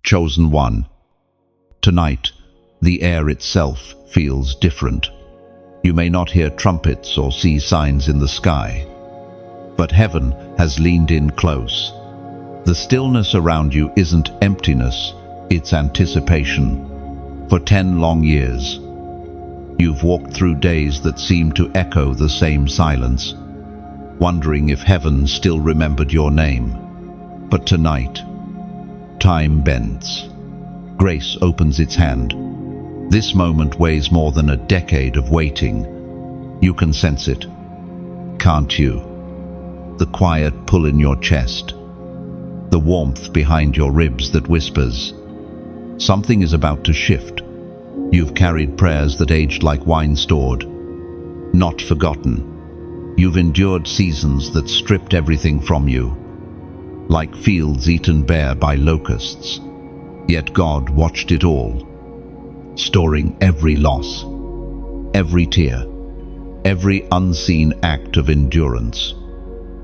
Chosen one. Tonight, the air itself feels different. You may not hear trumpets or see signs in the sky, but heaven has leaned in close. The stillness around you isn't emptiness, it's anticipation. For 10 long years, you've walked through days that seem to echo the same silence, wondering if heaven still remembered your name. But tonight, time bends. Grace opens its hand. This moment weighs more than a decade of waiting. You can sense it, can't you? The quiet pull in your chest, the warmth behind your ribs that whispers, something is about to shift. You've carried prayers that aged like wine stored, not forgotten. You've endured seasons that stripped everything from you, like fields eaten bare by locusts. Yet God watched it all, storing every loss, every tear, every unseen act of endurance.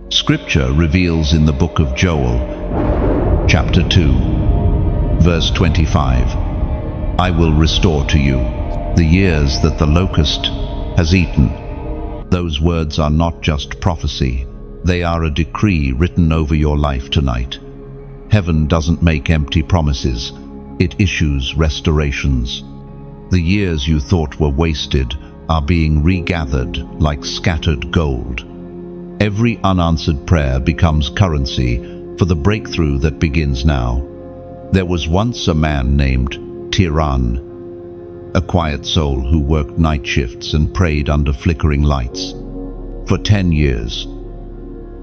Scripture reveals in the book of Joel, chapter 2, verse 25, "I will restore to you the years that the locust has eaten." Those words are not just prophecy, they are a decree written over your life tonight. Heaven doesn't make empty promises, it issues restorations. The years you thought were wasted are being regathered like scattered gold. Every unanswered prayer becomes currency for the breakthrough that begins now. There was once a man named Tiran, a quiet soul who worked night shifts and prayed under flickering lights. For 10 years,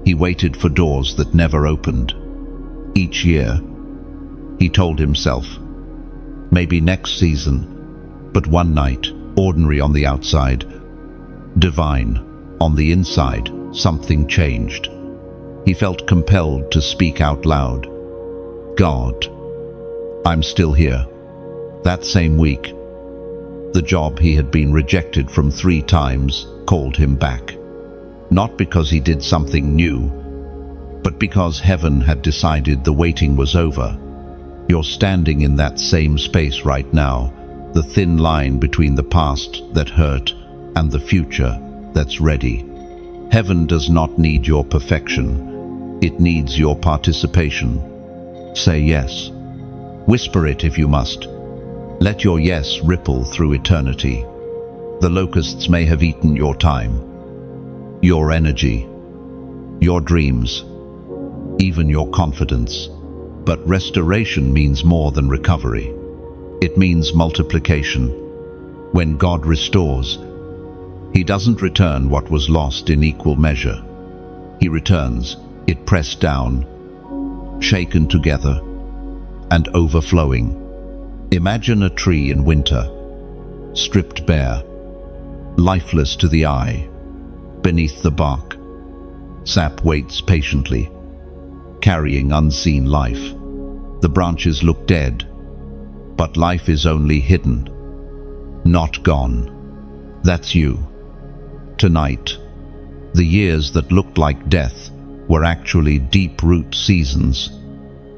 he waited for doors that never opened. Each year, he told himself, maybe next season, but one night, ordinary on the outside, divine on the inside, something changed. He felt compelled to speak out loud, "God, I'm still here." That same week, the job he had been rejected from 3 times called him back. Not because he did something new, but because heaven had decided the waiting was over. You're standing in that same space right now, the thin line between the past that hurt and the future that's ready. Heaven does not need your perfection, it needs your participation. Say yes. Whisper it if you must. Let your yes ripple through eternity. The locusts may have eaten your time, your energy, your dreams, even your confidence. But restoration means more than recovery. It means multiplication. When God restores, He doesn't return what was lost in equal measure. He returns it pressed down, shaken together, and overflowing. Imagine a tree in winter, stripped bare, lifeless to the eye. Beneath the bark, sap waits patiently, carrying unseen life. The branches look dead, but life is only hidden, not gone. That's you. Tonight, the years that looked like death were actually deep root seasons.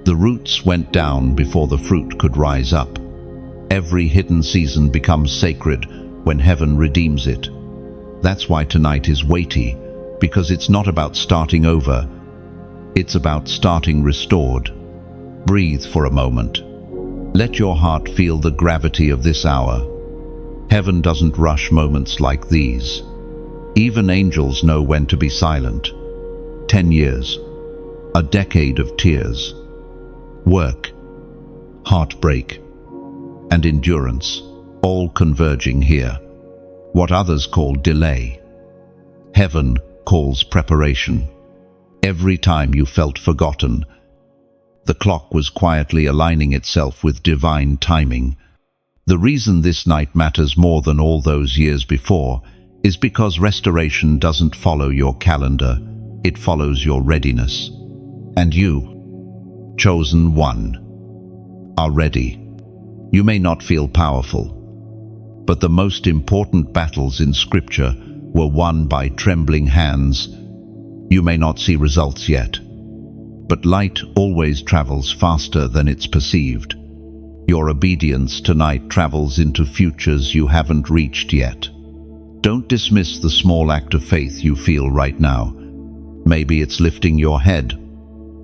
The roots went down before the fruit could rise up. Every hidden season becomes sacred when heaven redeems it. That's why tonight is weighty, because it's not about starting over, it's about starting restored. Breathe for a moment. Let your heart feel the gravity of this hour. Heaven doesn't rush moments like these. Even angels know when to be silent. 10 years, a decade of tears, work, heartbreak, and endurance, all converging here. What others call delay, heaven calls preparation. Every time you felt forgotten, the clock was quietly aligning itself with divine timing. The reason this night matters more than all those years before is because restoration doesn't follow your calendar, it follows your readiness. And you, chosen one, are ready. You may not feel powerful, but the most important battles in Scripture were won by trembling hands. You may not see results yet, but light always travels faster than it's perceived. Your obedience tonight travels into futures you haven't reached yet. Don't dismiss the small act of faith you feel right now. Maybe it's lifting your head.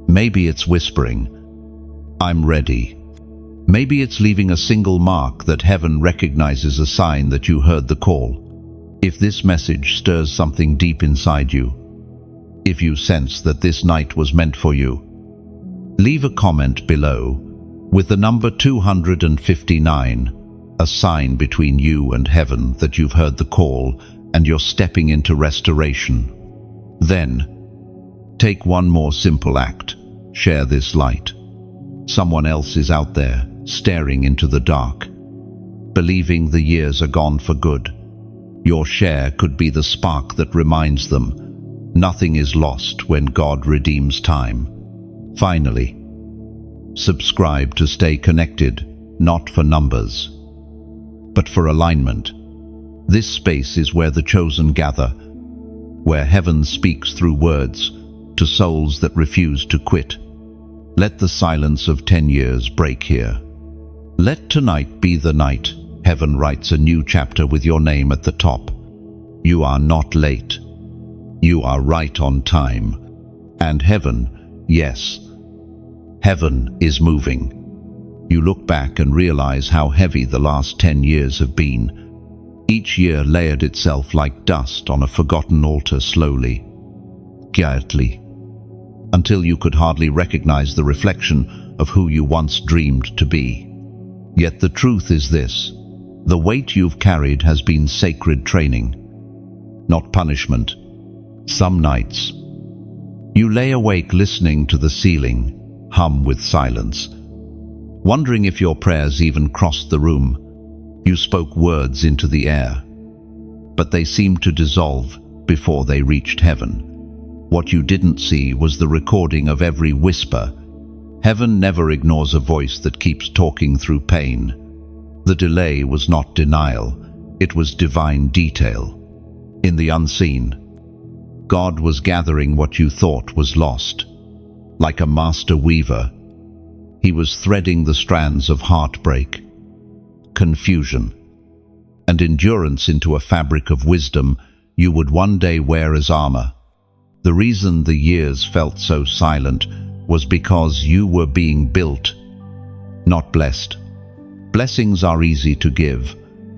Maybe it's whispering, "I'm ready." Maybe it's leaving a single mark that heaven recognizes, a sign that you heard the call. If this message stirs something deep inside you, if you sense that this night was meant for you, leave a comment below with the number 259, a sign between you and heaven that you've heard the call and you're stepping into restoration. Then, take one more simple act. Share this light. Someone else is out there, staring into the dark, believing the years are gone for good. Your share could be the spark that reminds them nothing is lost when God redeems time. Finally, subscribe to stay connected, not for numbers, but for alignment. This space is where the chosen gather, where heaven speaks through words to souls that refuse to quit. Let the silence of 10 years break here. Let tonight be the night heaven writes a new chapter with your name at the top. You are not late. You are right on time. And heaven, yes, heaven is moving. You look back and realize how heavy the last 10 years have been. Each year layered itself like dust on a forgotten altar, slowly, quietly, until you could hardly recognize the reflection of who you once dreamed to be. Yet the truth is this: the weight you've carried has been sacred training, not punishment. Some nights, you lay awake listening to the ceiling hum with silence, wondering if your prayers even crossed the room. You spoke words into the air, but they seemed to dissolve before they reached heaven. What you didn't see was the recording of every whisper. Heaven never ignores a voice that keeps talking through pain. The delay was not denial, it was divine detail. In the unseen, God was gathering what you thought was lost. Like a master weaver, he was threading the strands of heartbreak, confusion, and endurance into a fabric of wisdom you would one day wear as armor. The reason the years felt so silent was because you were being built, not blessed. Blessings are easy to give,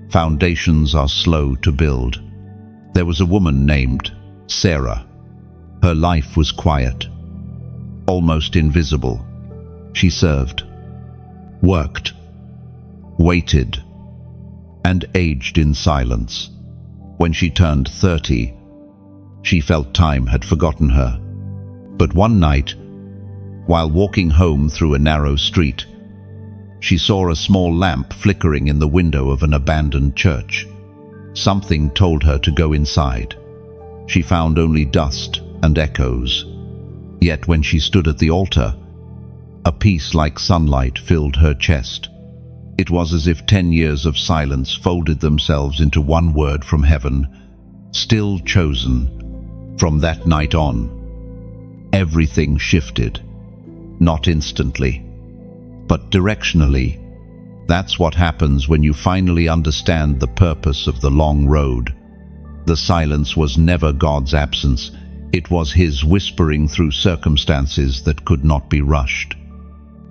foundations are slow to build. There was a woman named Sarah. Her life was quiet, almost invisible. She served, worked, waited, and aged in silence. When she turned 30, she felt time had forgotten her. But one night, while walking home through a narrow street, she saw a small lamp flickering in the window of an abandoned church. Something told her to go inside. She found only dust and echoes. Yet when she stood at the altar, a peace like sunlight filled her chest. It was as if 10 years of silence folded themselves into one word from heaven: still chosen. From that night on, everything shifted. Not instantly, but directionally. That's what happens when you finally understand the purpose of the long road. The silence was never God's absence. It was his whispering through circumstances that could not be rushed.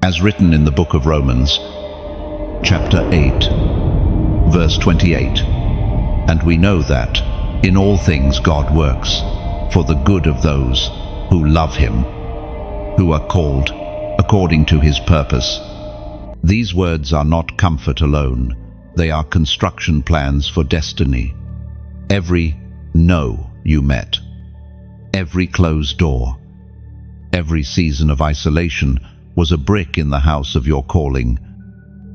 As written in the book of Romans, chapter 8, verse 28, and we know that in all things God works for the good of those who love him, who are called according to his purpose. These words are not comfort alone, they are construction plans for destiny. Every no you met, every closed door, every season of isolation was a brick in the house of your calling.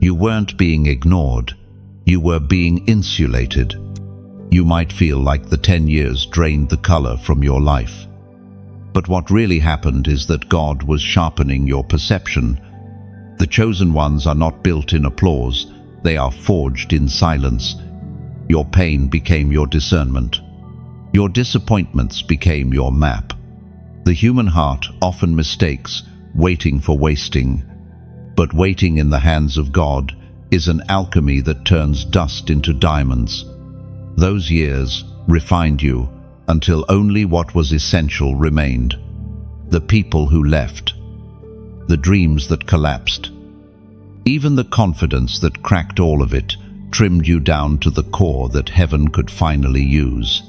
You weren't being ignored, you were being insulated. You might feel like the 10 years drained the color from your life. But what really happened is that God was sharpening your perception. The chosen ones are not built in applause, they are forged in silence. Your pain became your discernment. Your disappointments became your map. The human heart often mistakes waiting for wasting, But waiting in the hands of God is an alchemy that turns dust into diamonds. Those years refined you until only what was essential remained. The people who left, the dreams that collapsed, even the confidence that cracked all of it, trimmed you down to the core that heaven could finally use.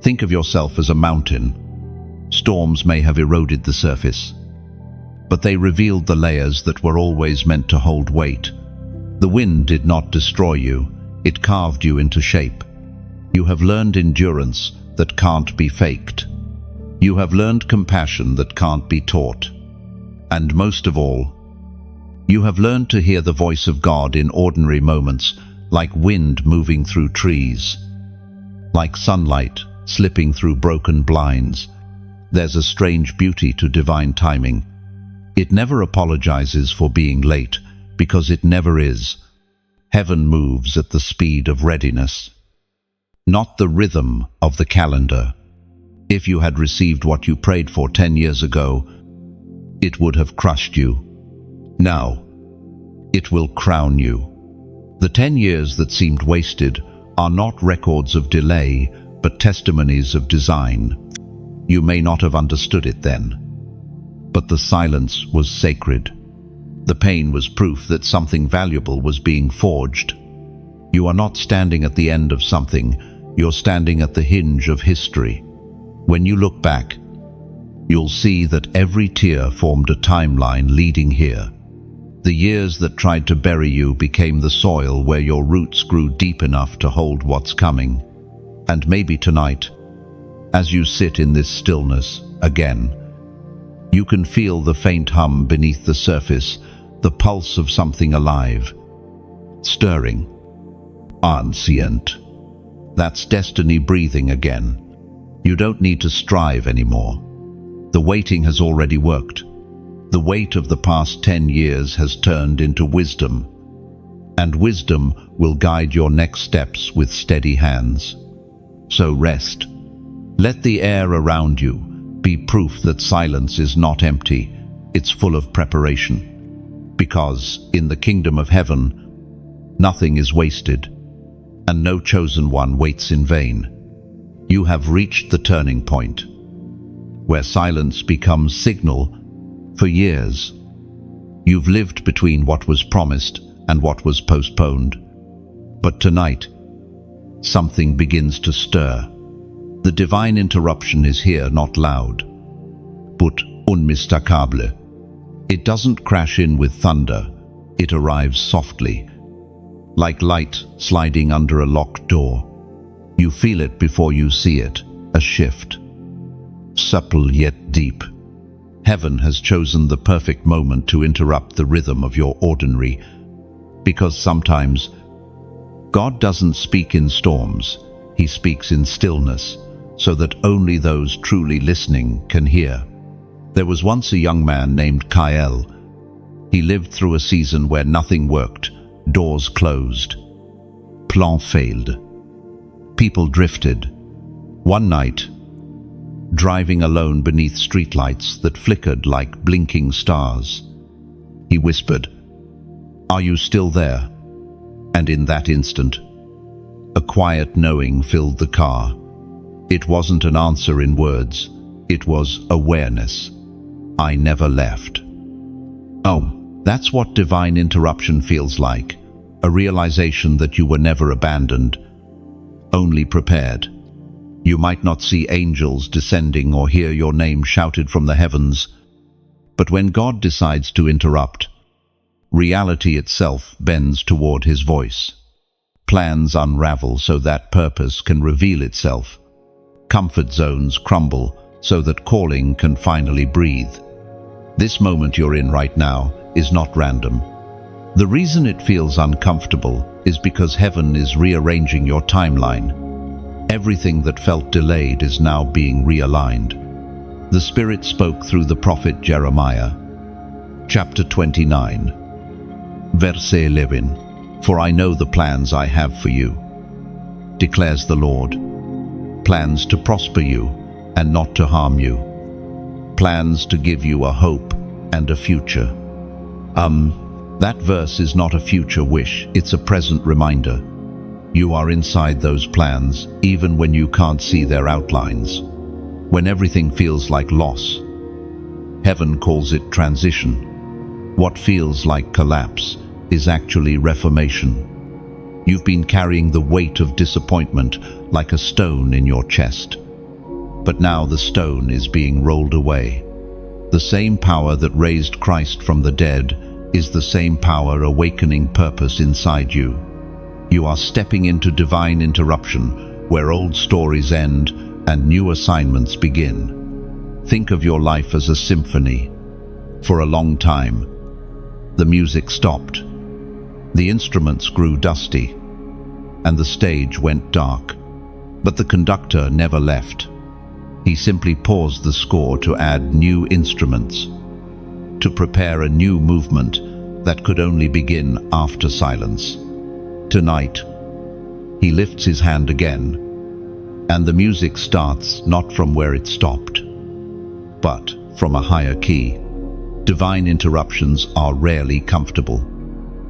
Think of yourself as a mountain. Storms may have eroded the surface, but they revealed the layers that were always meant to hold weight. The wind did not destroy you, it carved you into shape. You have learned endurance that can't be faked. You have learned compassion that can't be taught. And most of all, you have learned to hear the voice of God in ordinary moments, like wind moving through trees, like sunlight slipping through broken blinds. There's a strange beauty to divine timing. It never apologizes for being late, because it never is. Heaven moves at the speed of readiness, not the rhythm of the calendar. If you had received what you prayed for 10 years ago, it would have crushed you. Now, it will crown you. The 10 years that seemed wasted are not records of delay, but testimonies of design. You may not have understood it then, but the silence was sacred. The pain was proof that something valuable was being forged. You are not standing at the end of something, you're standing at the hinge of history. When you look back, you'll see that every tear formed a timeline leading here. The years that tried to bury you became the soil where your roots grew deep enough to hold what's coming. And maybe tonight, as you sit in this stillness again, you can feel the faint hum beneath the surface, the pulse of something alive, stirring, ancient. That's destiny breathing again. You don't need to strive anymore. The waiting has already worked. The weight of the past 10 years has turned into wisdom, and wisdom will guide your next steps with steady hands. So rest. Let the air around you be proof that silence is not empty, it's full of preparation. Because in the kingdom of heaven, nothing is wasted, and no chosen one waits in vain. You have reached the turning point, where silence becomes signal. For years, you've lived between what was promised and what was postponed. But tonight, something begins to stir. The divine interruption is here, not loud, but unmistakable. It doesn't crash in with thunder, it arrives softly, like light sliding under a locked door. You feel it before you see it, a shift, supple yet deep. Heaven has chosen the perfect moment to interrupt the rhythm of your ordinary, because sometimes God doesn't speak in storms, He speaks in stillness, so that only those truly listening can hear. There was once a young man named Kyle. He lived through a season where nothing worked, doors closed, plans failed, people drifted. One night, driving alone beneath streetlights that flickered like blinking stars, he whispered, "Are you still there?" And in that instant, a quiet knowing filled the car. It wasn't an answer in words, it was awareness. I never left. Oh, that's what divine interruption feels like, a realization that you were never abandoned, only prepared. You might not see angels descending or hear your name shouted from the heavens, but when God decides to interrupt, reality itself bends toward His voice. Plans unravel so that purpose can reveal itself. Comfort zones crumble so that calling can finally breathe. This moment you're in right now is not random. The reason it feels uncomfortable is because heaven is rearranging your timeline. Everything that felt delayed is now being realigned. The Spirit spoke through the prophet Jeremiah. Chapter 29, verse 11. For I know the plans I have for you, declares the Lord. Plans to prosper you and not to harm you. Plans to give you a hope and a future. That verse is not a future wish, it's a present reminder. You are inside those plans, even when you can't see their outlines. When everything feels like loss, heaven calls it transition. What feels like collapse is actually reformation. You've been carrying the weight of disappointment like a stone in your chest. But now the stone is being rolled away. The same power that raised Christ from the dead is the same power awakening purpose inside you. You are stepping into divine interruption, where old stories end and new assignments begin. Think of your life as a symphony. For a long time, the music stopped. The instruments grew dusty, and the stage went dark. But the conductor never left. He simply paused the score to add new instruments, to prepare a new movement that could only begin after silence. Tonight, he lifts his hand again, and the music starts not from where it stopped, but from a higher key. Divine interruptions are rarely comfortable.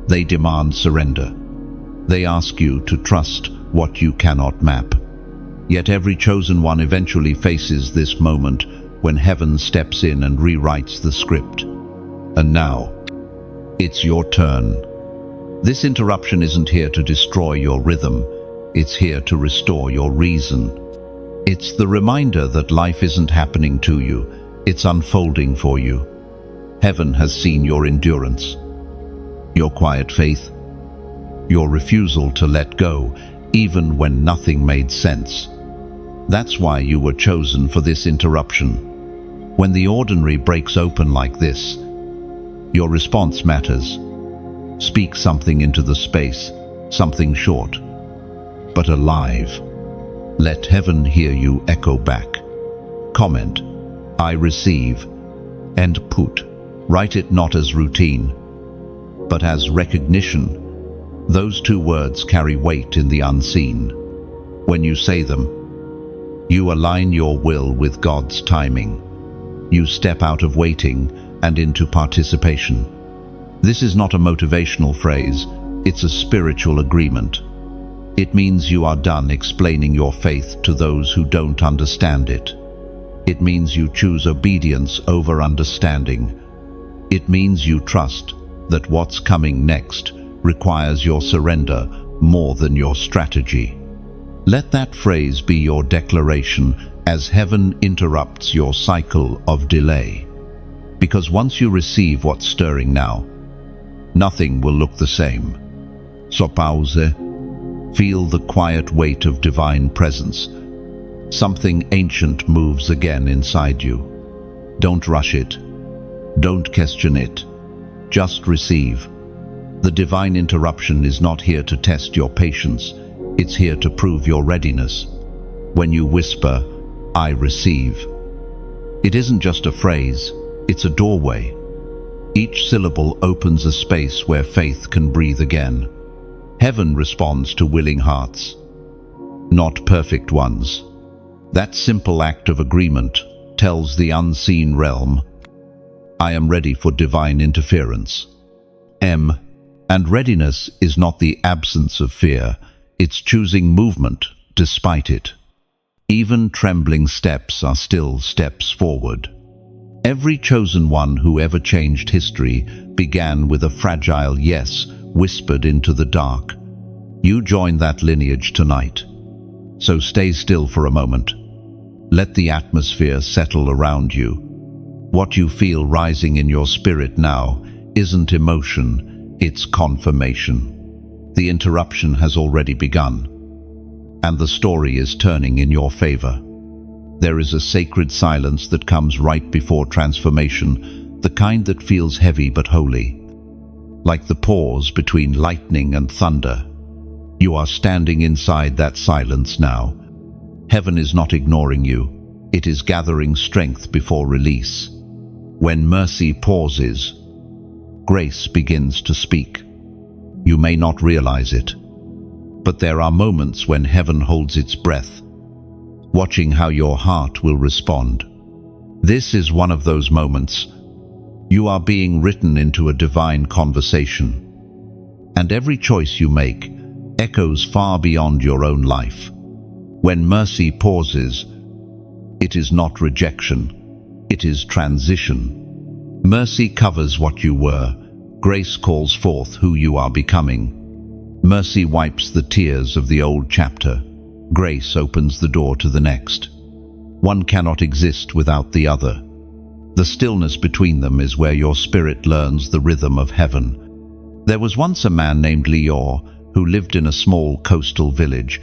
They demand surrender. They ask you to trust what you cannot map. Yet every chosen one eventually faces this moment when heaven steps in and rewrites the script. And now, it's your turn. This interruption isn't here to destroy your rhythm. It's here to restore your reason. It's the reminder that life isn't happening to you. It's unfolding for you. Heaven has seen your endurance, your quiet faith, your refusal to let go, even when nothing made sense. That's why you were chosen for this interruption. When the ordinary breaks open like this, your response matters. Speak something into the space, something short, but alive. Let heaven hear you echo back. Comment, I receive, and put. Write it not as routine, but as recognition. Those two words carry weight in the unseen. When you say them, you align your will with God's timing. You step out of waiting and into participation. This is not a motivational phrase, it's a spiritual agreement. It means you are done explaining your faith to those who don't understand it. It means you choose obedience over understanding. It means you trust that what's coming next requires your surrender more than your strategy. Let that phrase be your declaration as heaven interrupts your cycle of delay. Because once you receive what's stirring now, nothing will look the same. So pause. Feel the quiet weight of divine presence. Something ancient moves again inside you. Don't rush it. Don't question it. Just receive. The divine interruption is not here to test your patience. It's here to prove your readiness. When you whisper, I receive, it isn't just a phrase, it's a doorway. Each syllable opens a space where faith can breathe again. Heaven responds to willing hearts, not perfect ones. That simple act of agreement tells the unseen realm, I am ready for divine interference. And readiness is not the absence of fear, it's choosing movement despite it. Even trembling steps are still steps forward. Every chosen one who ever changed history began with a fragile yes whispered into the dark. You join that lineage tonight. So stay still for a moment. Let the atmosphere settle around you. What you feel rising in your spirit now isn't emotion, it's confirmation. The interruption has already begun, and the story is turning in your favor. There is a sacred silence that comes right before transformation, the kind that feels heavy but holy. Like the pause between lightning and thunder. You are standing inside that silence now. Heaven is not ignoring you. It is gathering strength before release. When mercy pauses, grace begins to speak. You may not realize it, but there are moments when heaven holds its breath, watching how your heart will respond. This is one of those moments. You are being written into a divine conversation. And every choice you make echoes far beyond your own life. When mercy pauses, it is not rejection, it is transition. Mercy covers what you were. Grace calls forth who you are becoming. Mercy wipes the tears of the old chapter. Grace opens the door to the next. One cannot exist without the other. The stillness between them is where your spirit learns the rhythm of heaven. There was once a man named Leor who lived in a small coastal village.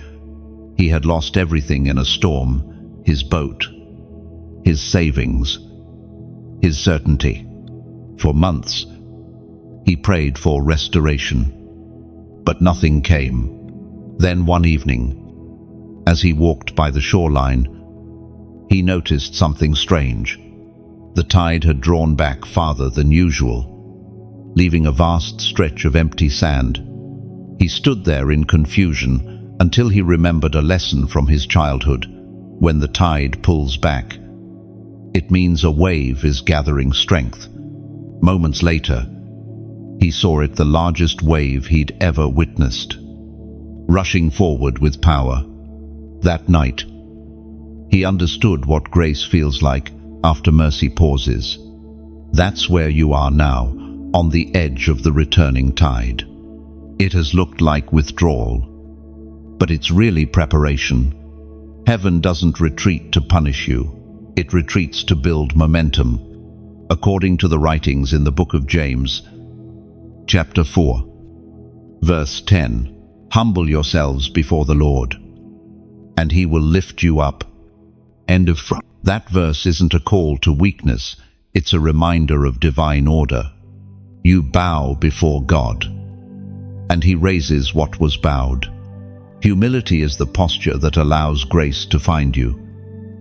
He had lost everything in a storm: his boat, his savings, his certainty. For months, he prayed for restoration, but nothing came. Then one evening, as he walked by the shoreline, he noticed something strange. The tide had drawn back farther than usual, leaving a vast stretch of empty sand. He stood there in confusion until he remembered a lesson from his childhood. When the tide pulls back, it means a wave is gathering strength. Moments later, he saw it, the largest wave he'd ever witnessed, rushing forward with power. That night, he understood what grace feels like after mercy pauses. That's where you are now, on the edge of the returning tide. It has looked like withdrawal, but it's really preparation. Heaven doesn't retreat to punish you. It retreats to build momentum. According to the writings in the book of James, chapter 4, verse 10, "Humble yourselves before the Lord, and he will lift you up." End of front. That verse isn't a call to weakness, it's a reminder of divine order. You bow before God, and he raises what was bowed. Humility is the posture that allows grace to find you.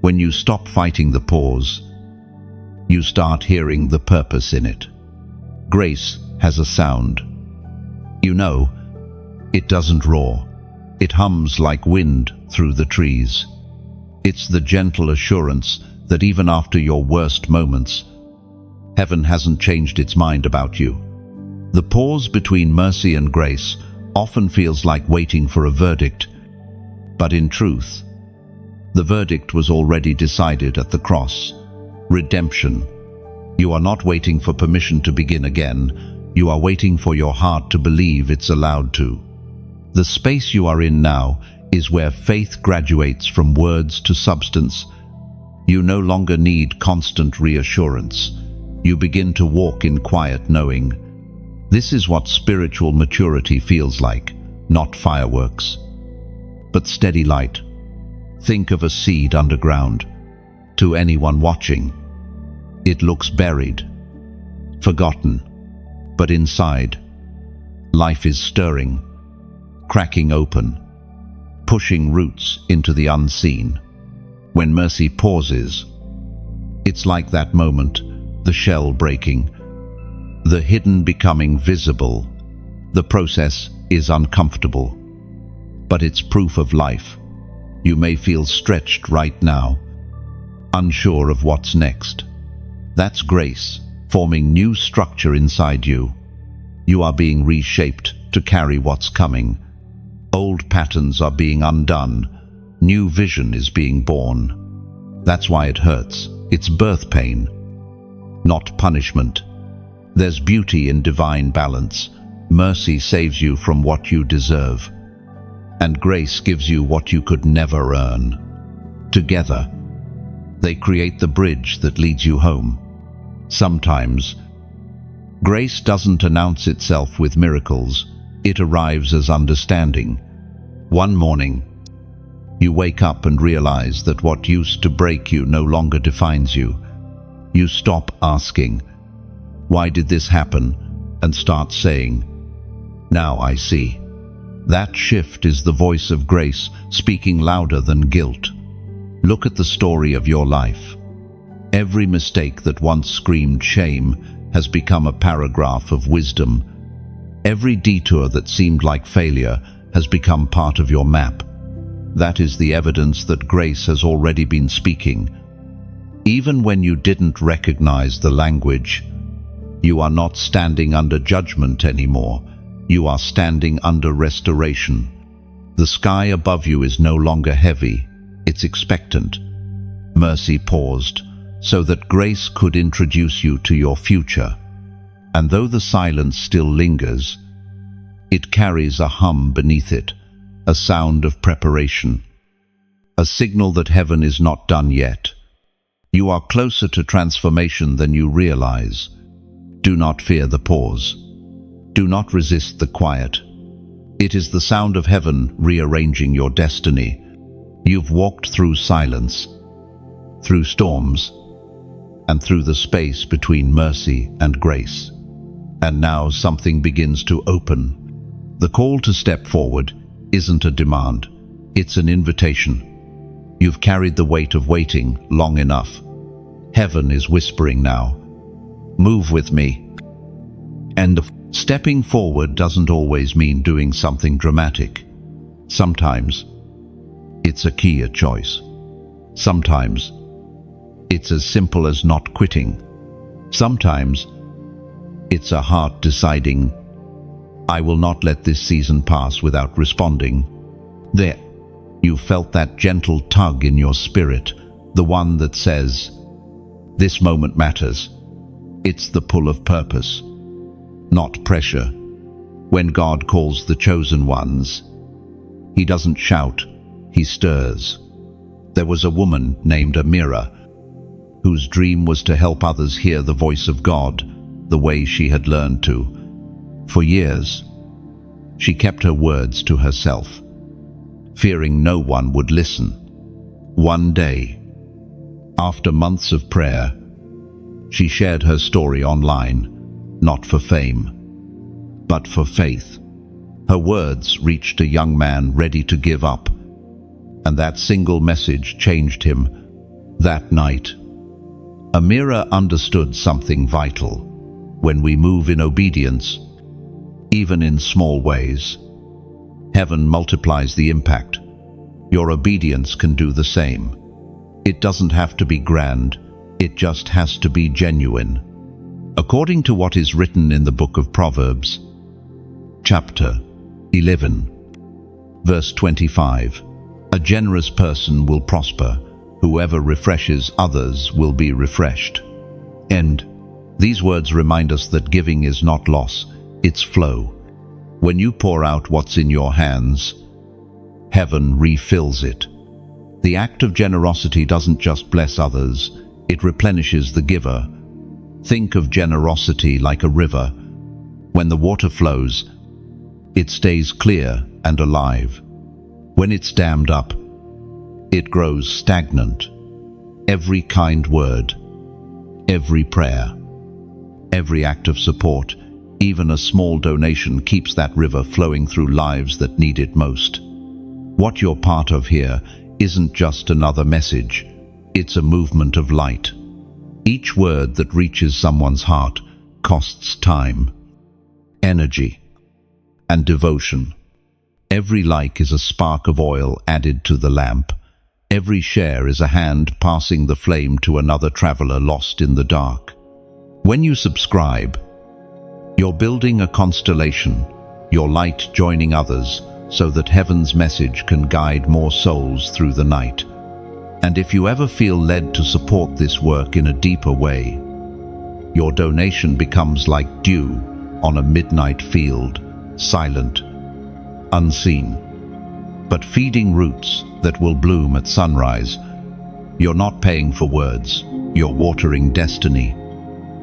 When you stop fighting the pause, you start hearing the purpose in it. Grace has a sound. You know, it doesn't roar. It hums like wind through the trees. It's the gentle assurance that even after your worst moments, heaven hasn't changed its mind about you. The pause between mercy and grace often feels like waiting for a verdict, but in truth, the verdict was already decided at the cross. Redemption. You are not waiting for permission to begin again. You are waiting for your heart to believe it's allowed to. The space you are in now is where faith graduates from words to substance. You no longer need constant reassurance. You begin to walk in quiet knowing. This is what spiritual maturity feels like, not fireworks, but steady light. Think of a seed underground. To anyone watching, it looks buried, forgotten, but inside, life is stirring, cracking open, pushing roots into the unseen. When mercy pauses, it's like that moment, the shell breaking, the hidden becoming visible. The process is uncomfortable, but it's proof of life. You may feel stretched right now, unsure of what's next. That's grace, forming new structure inside you. You are being reshaped to carry what's coming. Old patterns are being undone. New vision is being born. That's why it hurts. It's birth pain, not punishment. There's beauty in divine balance. Mercy saves you from what you deserve, and grace gives you what you could never earn. Together, they create the bridge that leads you home. Sometimes, grace doesn't announce itself with miracles. It arrives as understanding. One morning, you wake up and realize that what used to break you no longer defines you. You stop asking, "Why did this happen?" and start saying, "Now I see." That shift is the voice of grace speaking louder than guilt. Look at the story of your life. Every mistake that once screamed shame has become a paragraph of wisdom. Every detour that seemed like failure has become part of your map. That is the evidence that grace has already been speaking. Even when you didn't recognize the language, You are not standing under judgment anymore. You are standing under restoration. The sky above you is no longer heavy, it's expectant. Mercy paused, so that grace could introduce you to your future. And though the silence still lingers, it carries a hum beneath it, a sound of preparation, a signal that heaven is not done yet. You are closer to transformation than you realize. Do not fear the pause. Do not resist the quiet. It is the sound of heaven rearranging your destiny. You've walked through silence, through storms, and through the space between mercy and grace. And now something begins to open. The call to step forward isn't a demand, it's an invitation. You've carried the weight of waiting long enough. Heaven is whispering now. Move with me. And stepping forward doesn't always mean doing something dramatic. Sometimes it's a key choice. Sometimes it's as simple as not quitting. Sometimes it's a heart deciding, I will not let this season pass without responding. There, you felt that gentle tug in your spirit, the one that says, this moment matters. It's the pull of purpose, not pressure. When God calls the chosen ones, He doesn't shout, He stirs. There was a woman named Amira, whose dream was to help others hear the voice of God the way she had learned to. For years, she kept her words to herself, fearing no one would listen. One day, after months of prayer, she shared her story online, not for fame, but for faith. Her words reached a young man ready to give up, and that single message changed him. That night, Amira understood something vital. When we move in obedience, even in small ways, heaven multiplies the impact. Your obedience can do the same. It doesn't have to be grand, it just has to be genuine. According to what is written in the book of Proverbs, chapter 11, verse 25, a generous person will prosper. Whoever refreshes others will be refreshed. And these words remind us that giving is not loss, it's flow. When you pour out what's in your hands, heaven refills it. The act of generosity doesn't just bless others, it replenishes the giver. Think of generosity like a river. When the water flows, it stays clear and alive. When it's dammed up, it grows stagnant. Every kind word, every prayer, every act of support, even a small donation keeps that river flowing through lives that need it most. What you're part of here isn't just another message, it's a movement of light. Each word that reaches someone's heart costs time, energy, and devotion. Every like is a spark of oil added to the lamp. Every share is a hand passing the flame to another traveler lost in the dark. When you subscribe, you're building a constellation, your light joining others, so that heaven's message can guide more souls through the night. And if you ever feel led to support this work in a deeper way, your donation becomes like dew on a midnight field, silent, unseen, but feeding roots that will bloom at sunrise. You're not paying for words, you're watering destiny.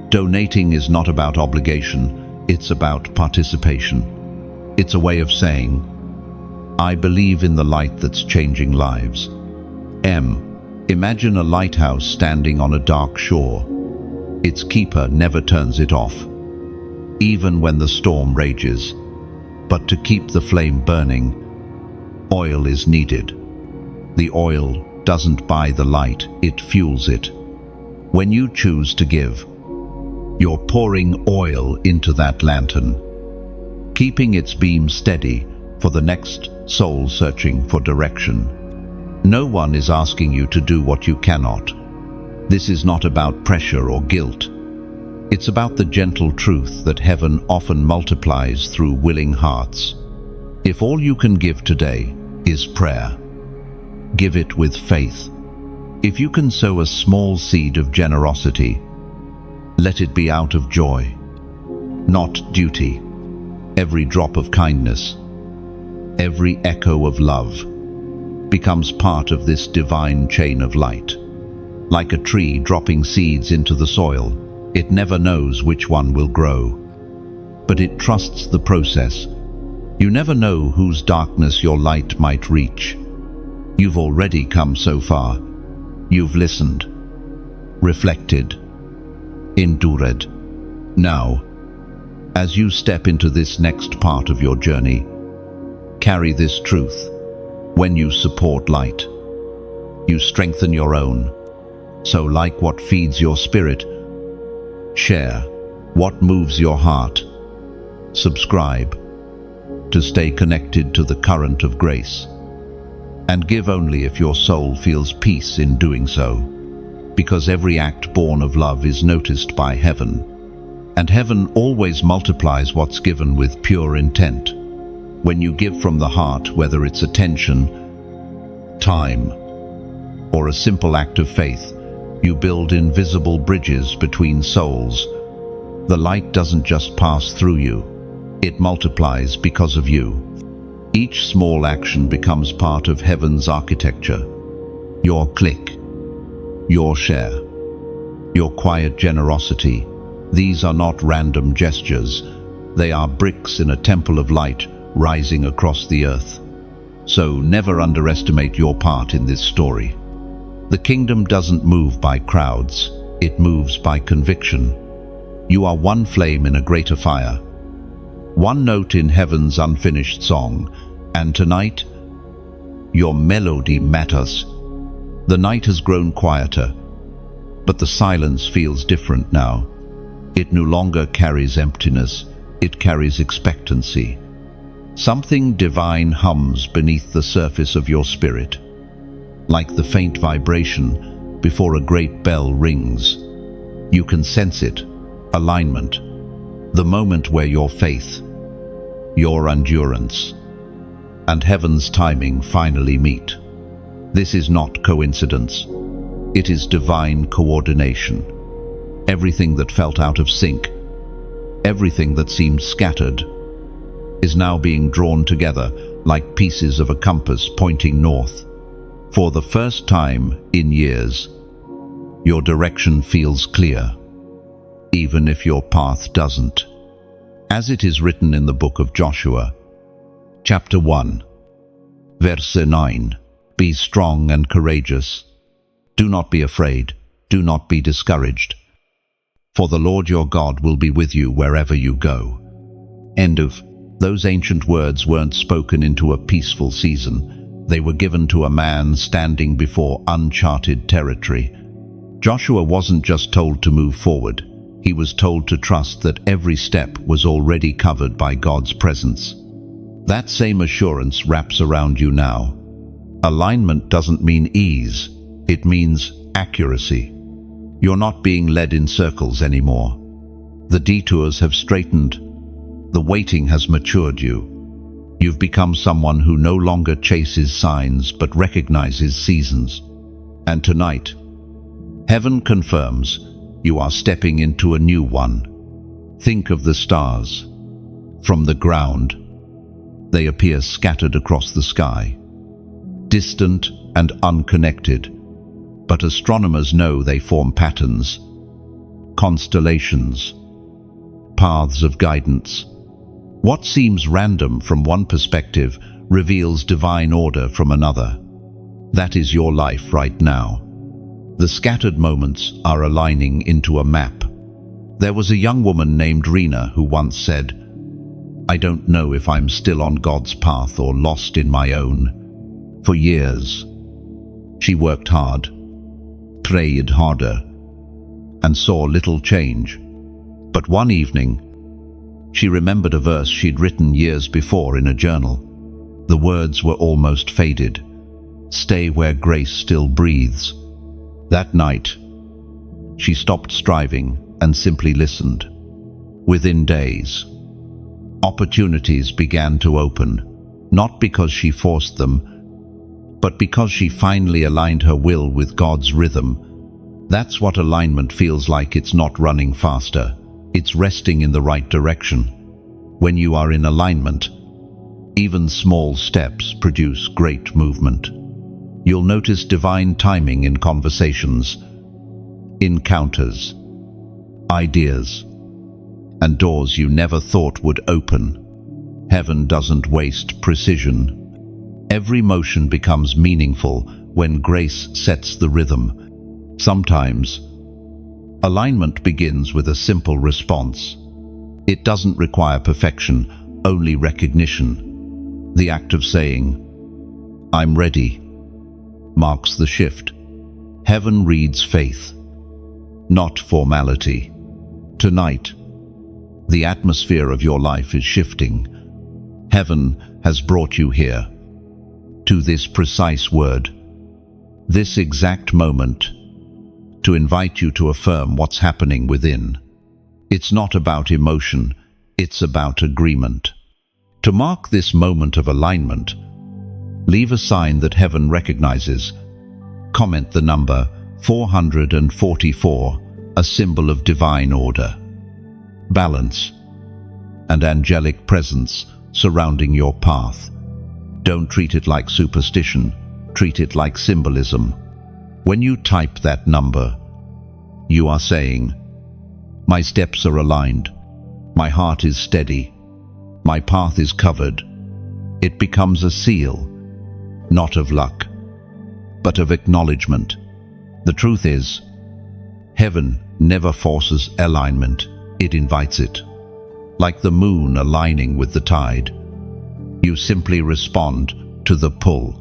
Donating is not about obligation, it's about participation. It's a way of saying, I believe in the light that's changing lives. Imagine a lighthouse standing on a dark shore. Its keeper never turns it off, even when the storm rages. But to keep the flame burning, oil is needed. The oil doesn't buy the light, it fuels it. When you choose to give, you're pouring oil into that lantern, keeping its beam steady for the next soul searching for direction. No one is asking you to do what you cannot. This is not about pressure or guilt. It's about the gentle truth that heaven often multiplies through willing hearts. If all you can give today is prayer, give it with faith. If you can sow a small seed of generosity, let it be out of joy, not duty. Every drop of kindness, every echo of love, becomes part of this divine chain of light. Like a tree dropping seeds into the soil, it never knows which one will grow, but it trusts the process. You never know whose darkness your light might reach. You've already come so far. You've listened, reflected, endured. Now, as you step into this next part of your journey, carry this truth. When you support light, you strengthen your own. So like what feeds your spirit, share what moves your heart. Subscribe to stay connected to the current of grace. And give only if your soul feels peace in doing so, because every act born of love is noticed by heaven, and heaven always multiplies what's given with pure intent. When you give from the heart, whether it's attention, time, or a simple act of faith, you build invisible bridges between souls. The light doesn't just pass through you, it multiplies because of you. Each small action becomes part of heaven's architecture. Your click, your share, your quiet generosity. These are not random gestures. They are bricks in a temple of light rising across the earth. So never underestimate your part in this story. The kingdom doesn't move by crowds, it moves by conviction. You are one flame in a greater fire, one note in heaven's unfinished song, and tonight, your melody matters. The night has grown quieter, but the silence feels different now. It no longer carries emptiness, it carries expectancy. Something divine hums beneath the surface of your spirit, like the faint vibration before a great bell rings. You can sense it, alignment, the moment where your faith, your endurance, and heaven's timing finally meet. This is not coincidence. It is divine coordination. Everything that felt out of sync, everything that seemed scattered, is now being drawn together like pieces of a compass pointing north. For the first time in years, your direction feels clear, even if your path doesn't. As it is written in the book of Joshua, chapter 1, verse 9, "Be strong and courageous. Do not be afraid, do not be discouraged, for the Lord your God will be with you wherever you go." End of. Those ancient words weren't spoken into a peaceful season. They were given to a man standing before uncharted territory. Joshua wasn't just told to move forward. He was told to trust that every step was already covered by God's presence. That same assurance wraps around you now. Alignment doesn't mean ease. It means accuracy. You're not being led in circles anymore. The detours have straightened. The waiting has matured you. You've become someone who no longer chases signs but recognizes seasons. And tonight, heaven confirms you are stepping into a new one. Think of the stars. From the ground, they appear scattered across the sky, distant and unconnected, but astronomers know they form patterns, constellations, paths of guidance. What seems random from one perspective reveals divine order from another. That is your life right now. The scattered moments are aligning into a map. There was a young woman named Rena who once said, "I don't know if I'm still on God's path or lost in my own." For years, she worked hard, prayed harder, and saw little change. But one evening, she remembered a verse she'd written years before in a journal. The words were almost faded. "Stay where grace still breathes." That night, she stopped striving, and simply listened. Within days, opportunities began to open, not because she forced them, but because she finally aligned her will with God's rhythm. That's what alignment feels like. It's not running faster, it's resting in the right direction. When you are in alignment, even small steps produce great movement. You'll notice divine timing in conversations, encounters, ideas, and doors you never thought would open. Heaven doesn't waste precision. Every motion becomes meaningful when grace sets the rhythm. Sometimes, alignment begins with a simple response. It doesn't require perfection, only recognition. The act of saying, "I'm ready," marks the shift. Heaven reads faith, not formality. Tonight, the atmosphere of your life is shifting. Heaven has brought you here, to this precise word, this exact moment, to invite you to affirm what's happening within. It's not about emotion, it's about agreement. To mark this moment of alignment, leave a sign that heaven recognizes. Comment the number 444, a symbol of divine order, balance, and angelic presence surrounding your path. Don't treat it like superstition, treat it like symbolism. When you type that number, you are saying, "My steps are aligned, my heart is steady, my path is covered." It becomes a seal, not of luck, but of acknowledgement. The truth is, heaven never forces alignment, it invites it. Like the moon aligning with the tide, you simply respond to the pull.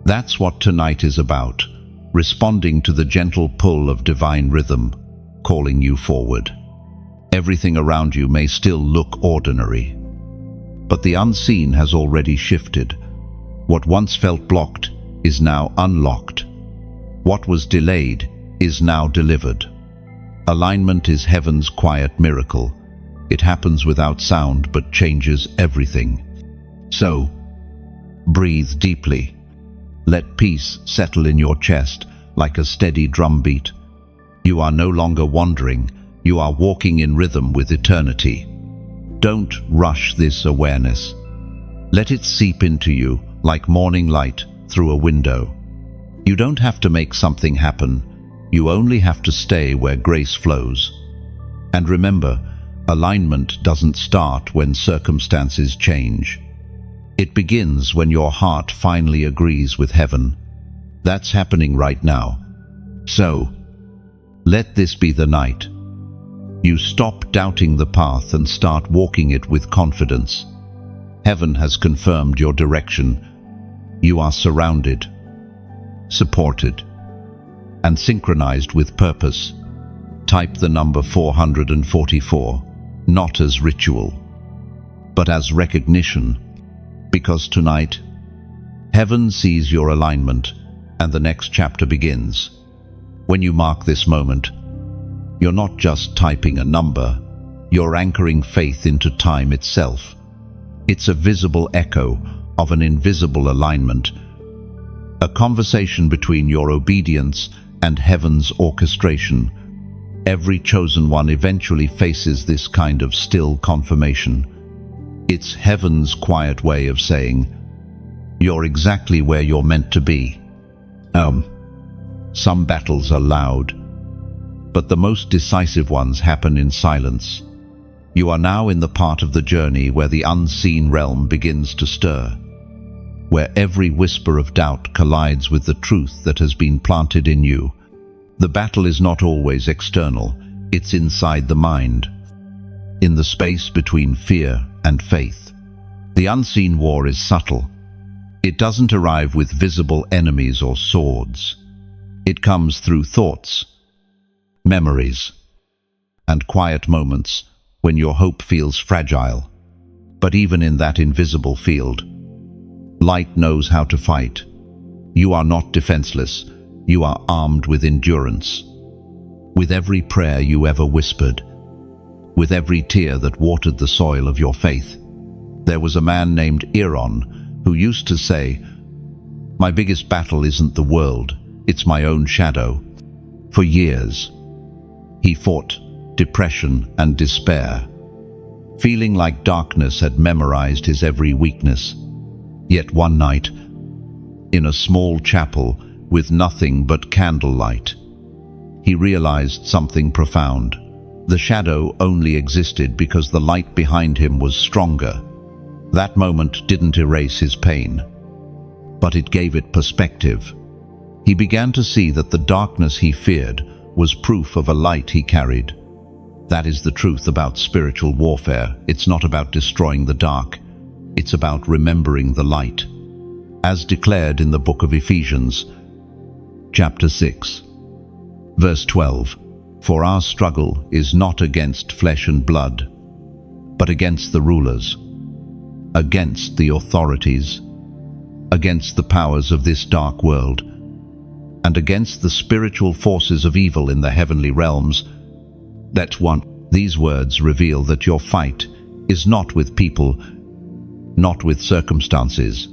That's what tonight is about, responding to the gentle pull of divine rhythm, calling you forward. Everything around you may still look ordinary, but the unseen has already shifted. What once felt blocked is now unlocked. What was delayed is now delivered. Alignment is heaven's quiet miracle. It happens without sound but changes everything. So, breathe deeply. Let peace settle in your chest like a steady drumbeat. You are no longer wandering, you are walking in rhythm with eternity. Don't rush this awareness. Let it seep into you like morning light through a window. You don't have to make something happen, you only have to stay where grace flows. And remember, alignment doesn't start when circumstances change. It begins when your heart finally agrees with heaven. That's happening right now. So, let this be the night. You stop doubting the path and start walking it with confidence. Heaven has confirmed your direction. You are surrounded, supported, and synchronized with purpose. Type the number 444, not as ritual, but as recognition. Because tonight, heaven sees your alignment and the next chapter begins. When you mark this moment, you're not just typing a number, you're anchoring faith into time itself. It's a visible echo of an invisible alignment, a conversation between your obedience and heaven's orchestration. Every chosen one eventually faces this kind of still confirmation. It's heaven's quiet way of saying, "You're exactly where you're meant to be." Some battles are loud, but the most decisive ones happen in silence. You are now in the part of the journey where the unseen realm begins to stir, where every whisper of doubt collides with the truth that has been planted in you. The battle is not always external, it's inside the mind, in the space between fear and faith. The unseen war is subtle. It doesn't arrive with visible enemies or swords. It comes through thoughts, memories, and quiet moments when your hope feels fragile. But even in that invisible field, light knows how to fight. You are not defenseless, you are armed with endurance. with every prayer you ever whispered, with every tear that watered the soil of your faith. There was a man named Aaron who used to say, "My biggest battle isn't the world, it's my own shadow." For years, he fought depression and despair, feeling like darkness had memorized his every weakness. Yet one night, in a small chapel with nothing but candlelight, he realized something profound. The shadow only existed because the light behind him was stronger. That moment didn't erase his pain, but it gave it perspective. He began to see that the darkness he feared was proof of a light he carried. That is the truth about spiritual warfare. It's not about destroying the dark. It's about remembering the light. As declared in the book of Ephesians, chapter 6, verse 12, "For our struggle is not against flesh and blood, but against the rulers, against the authorities, against the powers of this dark world, and against the spiritual forces of evil in the heavenly realms." That's one. These words reveal that your fight is not with people, not with circumstances,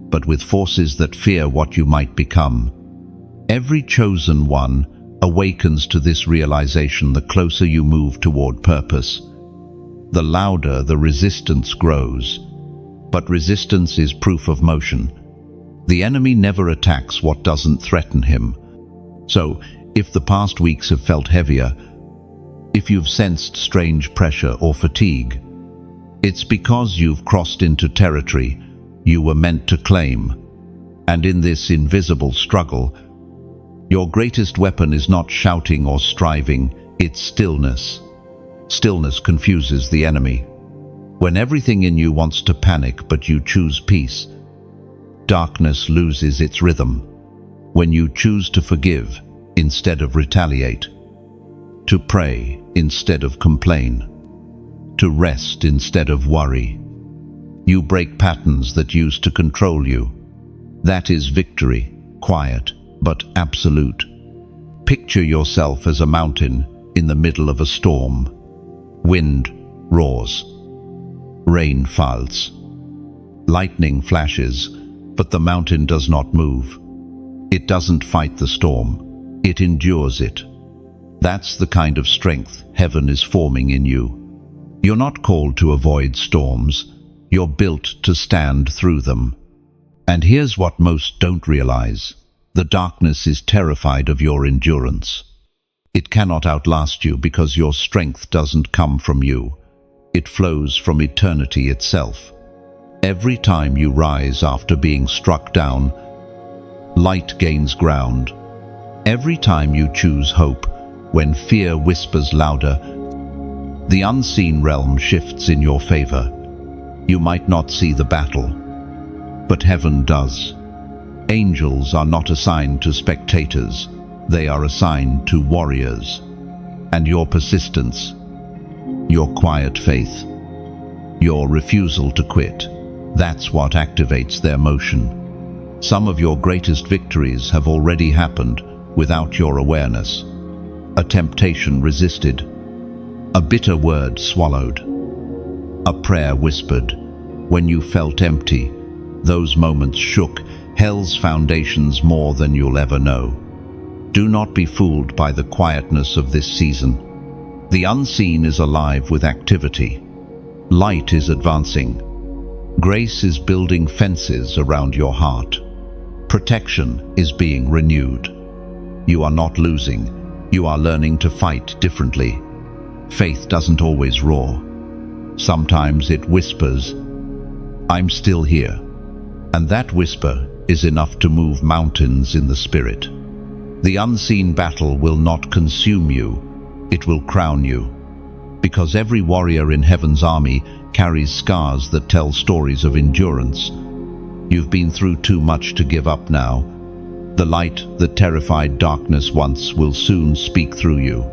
but with forces that fear what you might become. Every chosen one awakens to this realization the closer you move toward purpose. The louder the resistance grows, but resistance is proof of motion. The enemy never attacks what doesn't threaten him. So, if the past weeks have felt heavier, if you've sensed strange pressure or fatigue, it's because you've crossed into territory you were meant to claim. And in this invisible struggle, your greatest weapon is not shouting or striving, it's stillness. Stillness confuses the enemy. When everything in you wants to panic but you choose peace, darkness loses its rhythm. When you choose to forgive instead of retaliate, to pray instead of complain, to rest instead of worry, you break patterns that used to control you. That is victory, quiet but absolute. Picture yourself as a mountain in the middle of a storm. Wind roars, rain falls, lightning flashes, but the mountain does not move. It doesn't fight the storm, it endures it. That's the kind of strength heaven is forming in you. You're not called to avoid storms, you're built to stand through them. And here's what most don't realize. The darkness is terrified of your endurance. It cannot outlast you because your strength doesn't come from you. It flows from eternity itself. Every time you rise after being struck down, light gains ground. Every time you choose hope, when fear whispers louder, the unseen realm shifts in your favor. You might not see the battle, but heaven does. Angels are not assigned to spectators, they are assigned to warriors. And your persistence, your quiet faith, your refusal to quit, that's what activates their motion. Some of your greatest victories have already happened without your awareness. A temptation resisted, a bitter word swallowed, a prayer whispered. When you felt empty, those moments shook hell's foundations more than you'll ever know. Do not be fooled by the quietness of this season. The unseen is alive with activity. Light is advancing. Grace is building fences around your heart. Protection is being renewed. You are not losing. You are learning to fight differently. Faith doesn't always roar. Sometimes it whispers, "I'm still here." And that whisper is enough to move mountains in the spirit. The unseen battle will not consume you, it will crown you. Because every warrior in heaven's army carries scars that tell stories of endurance. You've been through too much to give up now. The light that terrified darkness once will soon speak through you,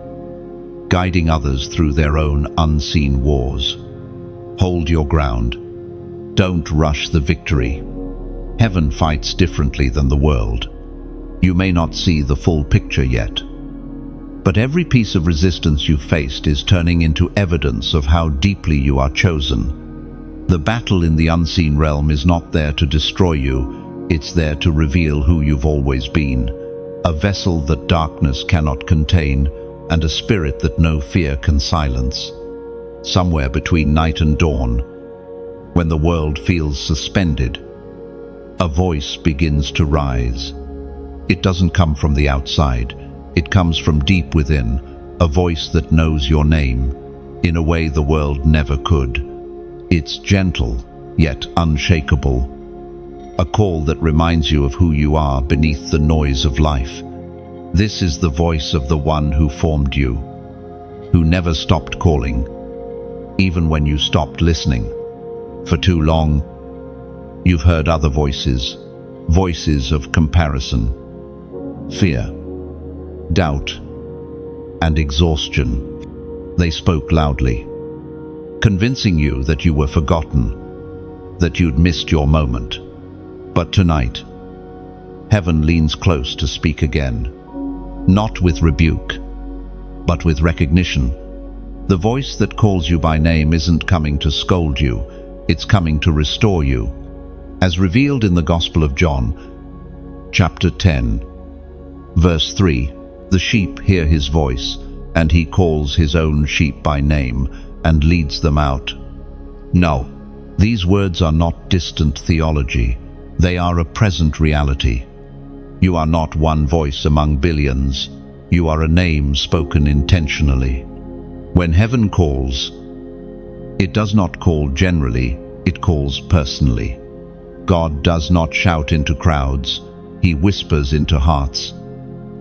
guiding others through their own unseen wars. Hold your ground. Don't rush the victory. Heaven fights differently than the world. You may not see the full picture yet, But every piece of resistance you faced is turning into evidence of how deeply you are chosen. The battle in the unseen realm is not there to destroy you, it's there to reveal who you've always been. A vessel that darkness cannot contain, and a spirit that no fear can silence. Somewhere between night and dawn, when the world feels suspended, a voice begins to rise. It doesn't come from the outside, it comes from deep within, a voice that knows your name in a way the world never could. It's gentle, yet unshakable. A call that reminds you of who you are beneath the noise of life. This is the voice of the one who formed you, who never stopped calling, even when you stopped listening. For too long, you've heard other voices, voices of comparison, fear, doubt, and exhaustion. They spoke loudly, convincing you that you were forgotten, that you'd missed your moment. But tonight, heaven leans close to speak again, not with rebuke, but with recognition. The voice that calls you by name isn't coming to scold you, it's coming to restore you. As revealed in the Gospel of John, chapter 10, verse 3, the sheep hear his voice, and he calls his own sheep by name and leads them out. No, these words are not distant theology. They are a present reality. You are not one voice among billions. You are a name spoken intentionally. When heaven calls, it does not call generally, it calls personally. God does not shout into crowds, he whispers into hearts.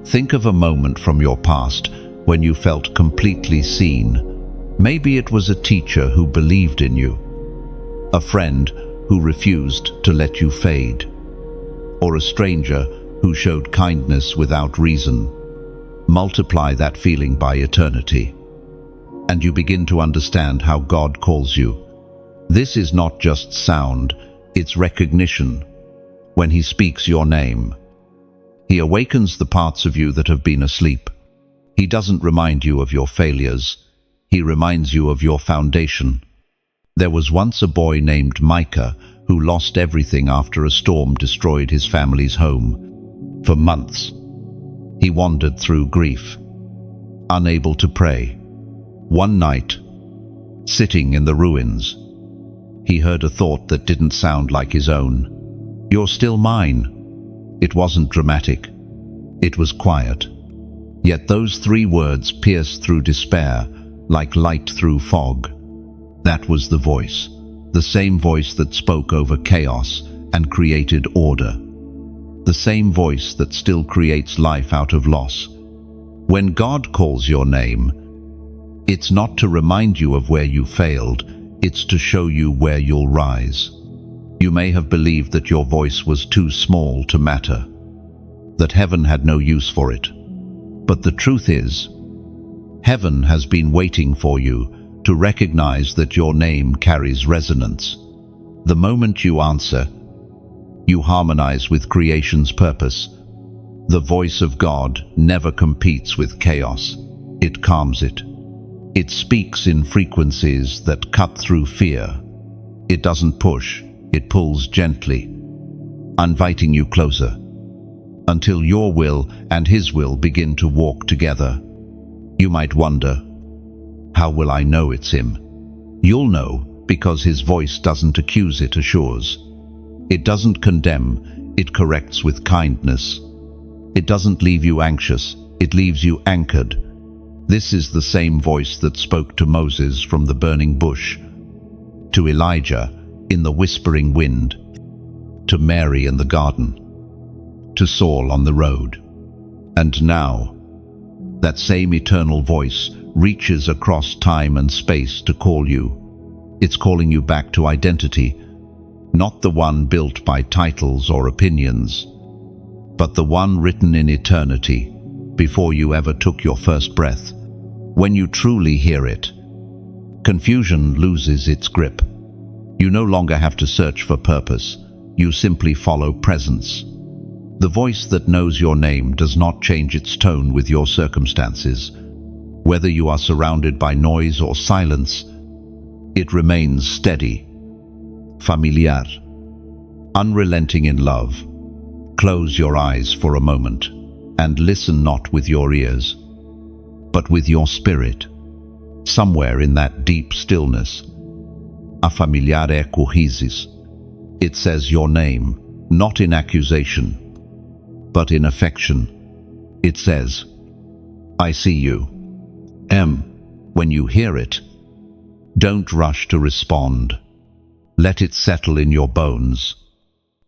Think of a moment from your past when you felt completely seen. Maybe it was a teacher who believed in you, a friend who refused to let you fade, or a stranger who showed kindness without reason. Multiply that feeling by eternity, and you begin to understand how God calls you. This is not just sound, it's recognition. When he speaks your name, he awakens the parts of you that have been asleep. He doesn't remind you of your failures, he reminds you of your foundation. There was once a boy named Micah who lost everything after a storm destroyed his family's home. For months, he wandered through grief, unable to pray. One night, sitting in the ruins, he heard a thought that didn't sound like his own. "You're still mine." It wasn't dramatic. It was quiet. Yet those 3 words pierced through despair like light through fog. That was the voice, the same voice that spoke over chaos and created order. The same voice that still creates life out of loss. When God calls your name, it's not to remind you of where you failed, it's to show you where you'll rise. You may have believed that your voice was too small to matter, that heaven had no use for it. But the truth is, heaven has been waiting for you to recognize that your name carries resonance. The moment you answer, you harmonize with creation's purpose. The voice of God never competes with chaos. It calms it. It speaks in frequencies that cut through fear. It doesn't push, it pulls gently, inviting you closer, until your will and his will begin to walk together. You might wonder, how will I know it's him? You'll know because his voice doesn't accuse, it assures. It doesn't condemn, it corrects with kindness. It doesn't leave you anxious, it leaves you anchored. This is the same voice that spoke to Moses from the burning bush, to Elijah in the whispering wind, to Mary in the garden, to Saul on the road. And now, that same eternal voice reaches across time and space to call you. It's calling you back to identity, not the one built by titles or opinions, but the one written in eternity, before you ever took your first breath. When you truly hear it, confusion loses its grip. You no longer have to search for purpose, you simply follow presence. The voice that knows your name does not change its tone with your circumstances. Whether you are surrounded by noise or silence, it remains steady, familiar, unrelenting in love. Close your eyes for a moment and listen not with your ears, but with your spirit. Somewhere in that deep stillness, a familiare cohesis, it says your name, not in accusation, but in affection. It says, I see you. When you hear it, don't rush to respond. Let it settle in your bones.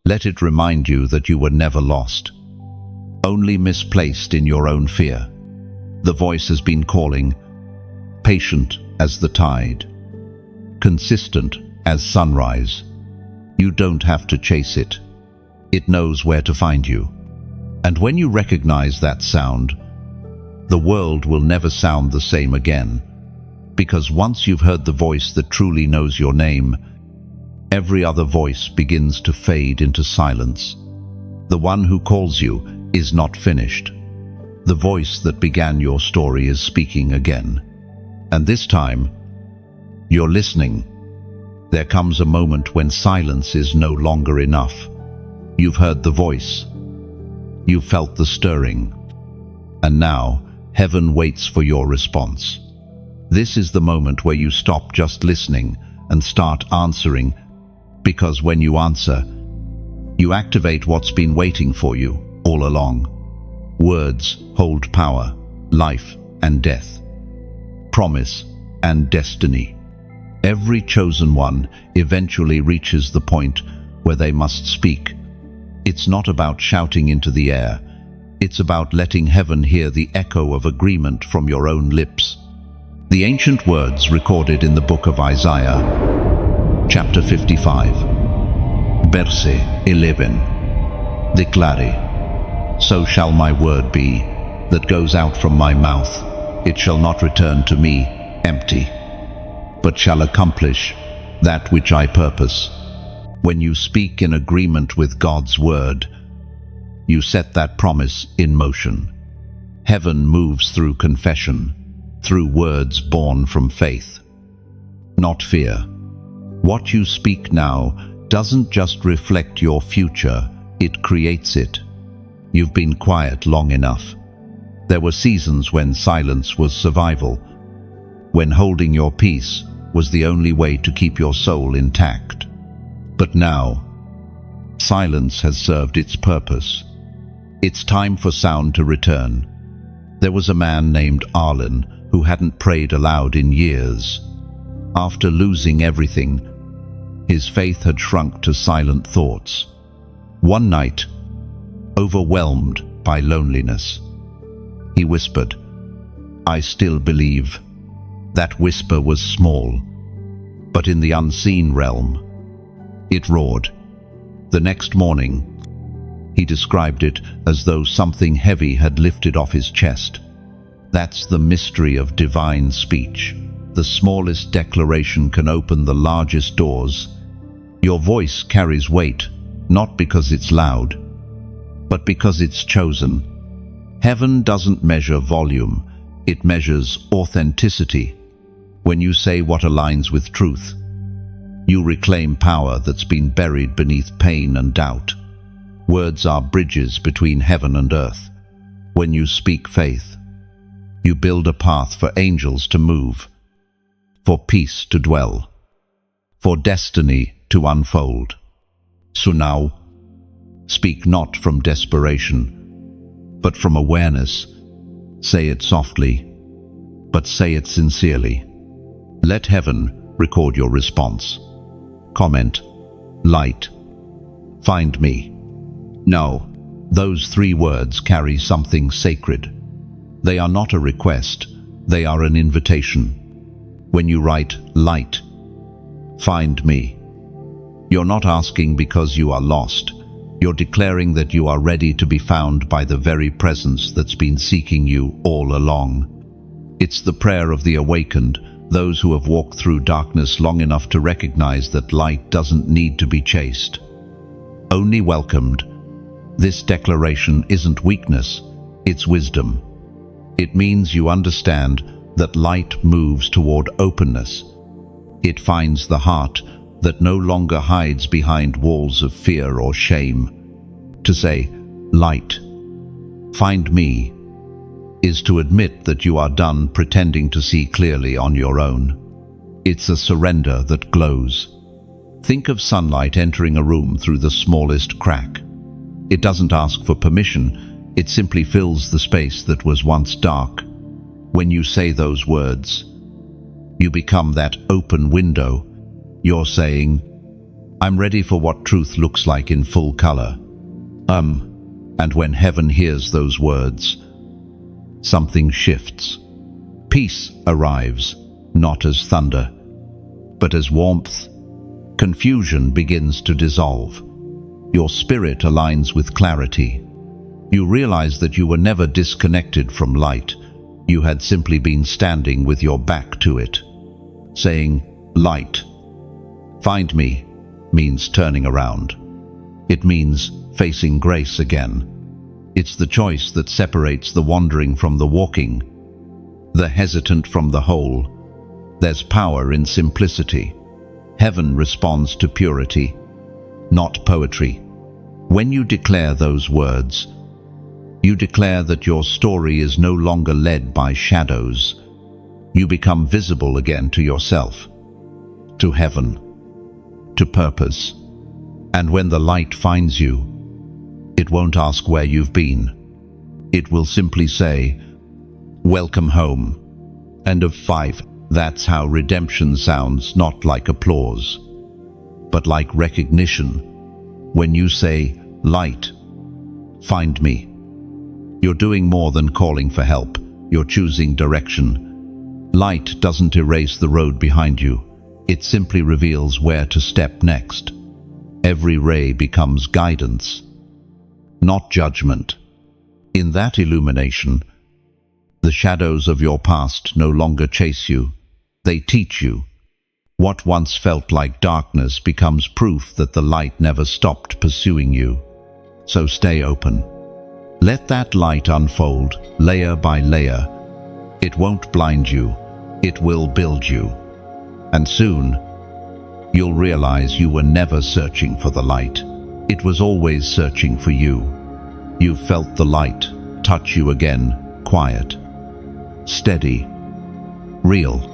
Let it remind you that you were never lost, only misplaced in your own fear. The voice has been calling, patient as the tide, consistent as sunrise. You don't have to chase it. It knows where to find you. And when you recognize that sound, the world will never sound the same again. Because once you've heard the voice that truly knows your name, every other voice begins to fade into silence. The one who calls you is not finished. The voice that began your story is speaking again. And this time, you're listening. There comes a moment when silence is no longer enough. You've heard the voice. You've felt the stirring. And now, heaven waits for your response. This is the moment where you stop just listening and start answering, because when you answer, you activate what's been waiting for you all along. Words hold power, life and death, promise and destiny. Every chosen one eventually reaches the point where they must speak. It's not about shouting into the air. It's about letting heaven hear the echo of agreement from your own lips. The ancient words recorded in the book of Isaiah, chapter 55, verse 11, declare, so shall my word be that goes out from my mouth. It shall not return to me empty, but shall accomplish that which I purpose. When you speak in agreement with God's word, you set that promise in motion. Heaven moves through confession, through words born from faith, not fear. What you speak now doesn't just reflect your future, it creates it. You've been quiet long enough. There were seasons when silence was survival, when holding your peace was the only way to keep your soul intact. But now, silence has served its purpose. It's time for sound to return. There was a man named Arlen who hadn't prayed aloud in years. After losing everything, his faith had shrunk to silent thoughts. One night, overwhelmed by loneliness, he whispered, I still believe. That whisper was small, but in the unseen realm, it roared. The next morning, he described it as though something heavy had lifted off his chest. That's the mystery of divine speech. The smallest declaration can open the largest doors. Your voice carries weight, not because it's loud, but because it's chosen. Heaven doesn't measure volume, it measures authenticity. When you say what aligns with truth, you reclaim power that's been buried beneath pain and doubt. Words are bridges between heaven and earth. When you speak faith, you build a path for angels to move, for peace to dwell, for destiny to unfold. So now, speak not from desperation, but from awareness. Say it softly, but say it sincerely. Let heaven record your response. Comment, light, find me. No, those three words carry something sacred. They are not a request, they are an invitation. When you write, light, find me, you're not asking because you are lost. You're declaring that you are ready to be found by the very presence that's been seeking you all along. It's the prayer of the awakened, those who have walked through darkness long enough to recognize that light doesn't need to be chased, only welcomed. This declaration isn't weakness, it's wisdom. It means you understand that light moves toward openness. It finds the heart that no longer hides behind walls of fear or shame. To say, "Light, find me," is to admit that you are done pretending to see clearly on your own. It's a surrender that glows. Think of sunlight entering a room through the smallest crack. It doesn't ask for permission, it simply fills the space that was once dark. When you say those words, you become that open window. You're saying, "I'm ready for what truth looks like in full color." And when heaven hears those words, something shifts. Peace arrives, not as thunder, but as warmth. Confusion begins to dissolve. Your spirit aligns with clarity. You realize that you were never disconnected from light. You had simply been standing with your back to it. Saying, "Light, find me," means turning around. It means facing grace again. It's the choice that separates the wandering from the walking, the hesitant from the whole. There's power in simplicity. Heaven responds to purity, not poetry. When you declare those words, you declare that your story is no longer led by shadows. You become visible again to yourself, to heaven, to purpose. And when the light finds you, it won't ask where you've been. It will simply say, "Welcome home." End of 5. That's how redemption sounds, not like applause, but like recognition. When you say, "Light, find me," you're doing more than calling for help. You're choosing direction. Light doesn't erase the road behind you. It simply reveals where to step next. Every ray becomes guidance, not judgment. In that illumination, the shadows of your past no longer chase you. They teach you. What once felt like darkness becomes proof that the light never stopped pursuing you. So stay open. Let that light unfold, layer by layer. It won't blind you. It will build you. And soon, you'll realize you were never searching for the light. It was always searching for you. You felt the light touch you again, quiet, steady, real.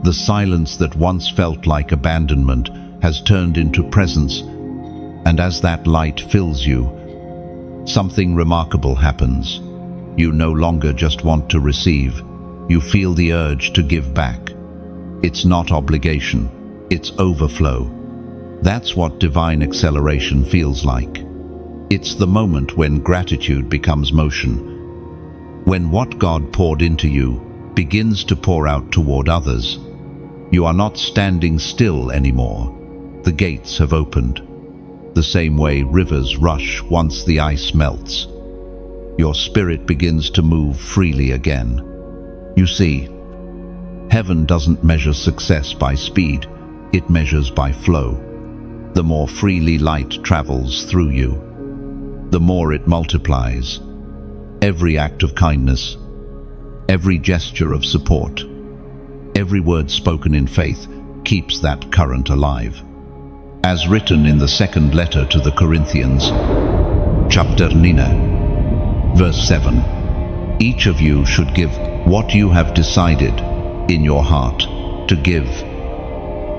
The silence that once felt like abandonment has turned into presence, and as that light fills you, something remarkable happens. You no longer just want to receive, you feel the urge to give back. It's not obligation, it's overflow. That's what divine acceleration feels like. It's the moment when gratitude becomes motion, when what God poured into you begins to pour out toward others. You are not standing still anymore. The gates have opened. The same way rivers rush once the ice melts. Your spirit begins to move freely again. You see, heaven doesn't measure success by speed, it measures by flow. The more freely light travels through you, the more it multiplies. Every act of kindness, every gesture of support, every word spoken in faith keeps that current alive. As written in the second letter to the Corinthians, chapter 9, verse 7, each of you should give what you have decided in your heart to give,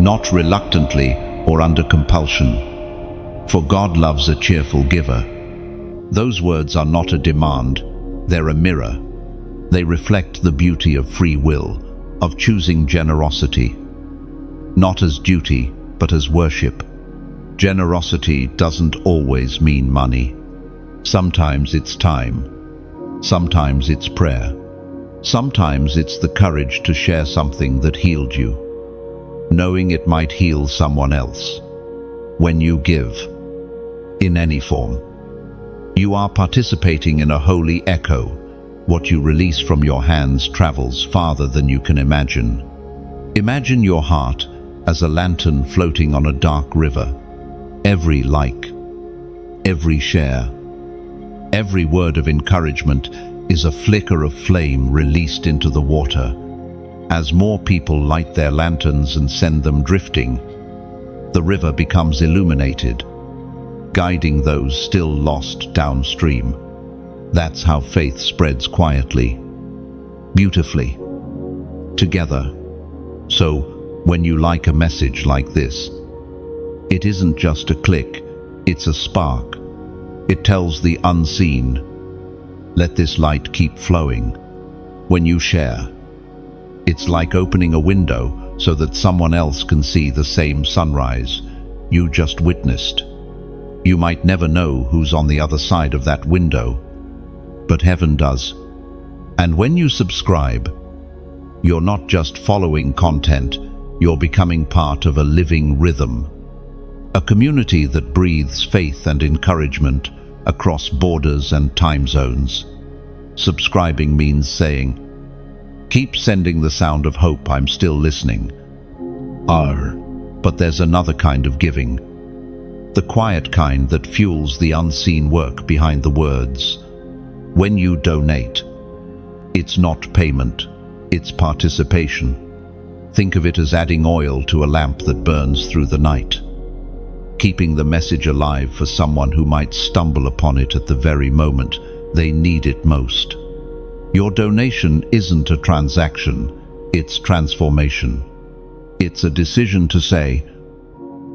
not reluctantly or under compulsion, for God loves a cheerful giver. Those words are not a demand, they're a mirror. They reflect the beauty of free will, of choosing generosity, not as duty, but as worship. Generosity doesn't always mean money. Sometimes it's time. Sometimes it's prayer. Sometimes it's the courage to share something that healed you, knowing it might heal someone else. When you give, in any form, you are participating in a holy echo. What you release from your hands travels farther than you can imagine. Imagine your heart as a lantern floating on a dark river. Every like, every share, Every word of encouragement is a flicker of flame released into the water. As more people light their lanterns and send them drifting, the river becomes illuminated, guiding those still lost downstream. That's how faith spreads quietly, beautifully, together. So, when you like a message like this, it isn't just a click, it's a spark. It tells the unseen, let this light keep flowing. When you share, it's like opening a window so that someone else can see the same sunrise you just witnessed. You might never know who's on the other side of that window, but heaven does. And when you subscribe, you're not just following content, you're becoming part of a living rhythm. A community that breathes faith and encouragement across borders and time zones. Subscribing means saying, keep sending the sound of hope, I'm still listening. But there's another kind of giving. The quiet kind that fuels the unseen work behind the words. When you donate, it's not payment, it's participation. Think of it as adding oil to a lamp that burns through the night, keeping the message alive for someone who might stumble upon it at the very moment they need it most. Your donation isn't a transaction, it's transformation. It's a decision to say,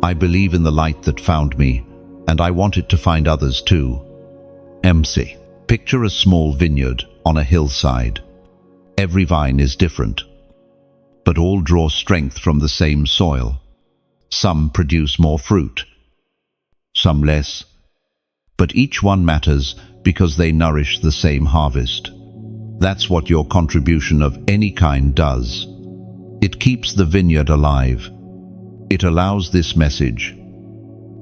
I believe in the light that found me, and I want it to find others too. MC. Picture a small vineyard on a hillside. Every vine is different, but all draw strength from the same soil. Some produce more fruit, some less, but each one matters because they nourish the same harvest. That's what your contribution of any kind does. It keeps the vineyard alive. It allows this message,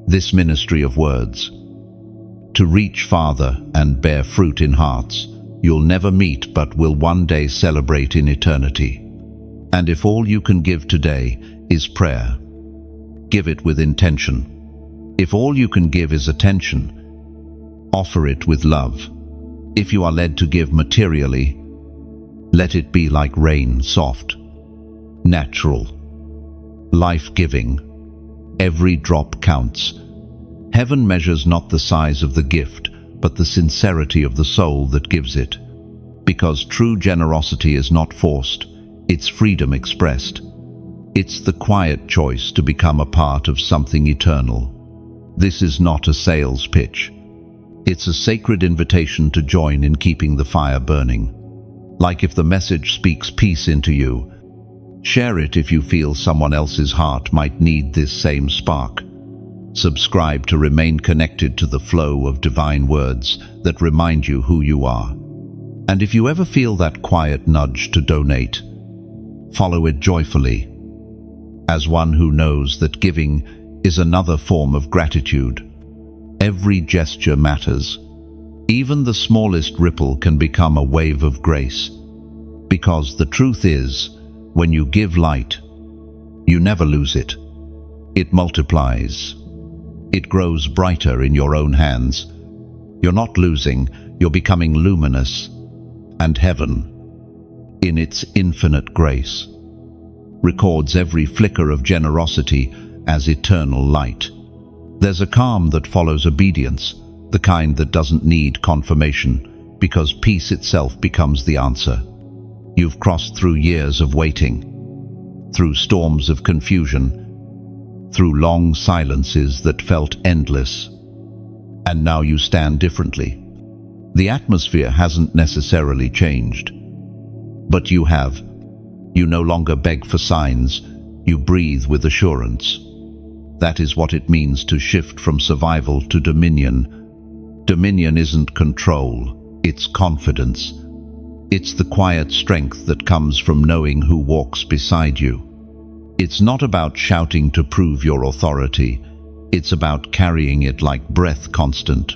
this ministry of words, to reach farther and bear fruit in hearts you'll never meet but will one day celebrate in eternity. And if all you can give today is prayer, give it with intention. If all you can give is attention, offer it with love. If you are led to give materially, let it be like rain, soft, natural, life-giving. Every drop counts. Heaven measures not the size of the gift, but the sincerity of the soul that gives it. Because true generosity is not forced, it's freedom expressed. It's the quiet choice to become a part of something eternal. This is not a sales pitch. It's a sacred invitation to join in keeping the fire burning. Like if the message speaks peace into you, share it if you feel someone else's heart might need this same spark. Subscribe to remain connected to the flow of divine words that remind you who you are. And if you ever feel that quiet nudge to donate, follow it joyfully, as one who knows that giving is another form of gratitude. Every gesture matters. Even the smallest ripple can become a wave of grace. Because the truth is, when you give light, you never lose it. It multiplies. It grows brighter in your own hands. You're not losing, you're becoming luminous. And heaven, in its infinite grace, records every flicker of generosity as eternal light. There's a calm that follows obedience, the kind that doesn't need confirmation, because peace itself becomes the answer. You've crossed through years of waiting, through storms of confusion, through long silences that felt endless, and now you stand differently. The atmosphere hasn't necessarily changed, but you have. You no longer beg for signs, you breathe with assurance. That is what it means to shift from survival to dominion. Dominion isn't control, it's confidence. It's the quiet strength that comes from knowing who walks beside you. It's not about shouting to prove your authority, it's about carrying it like breath constant.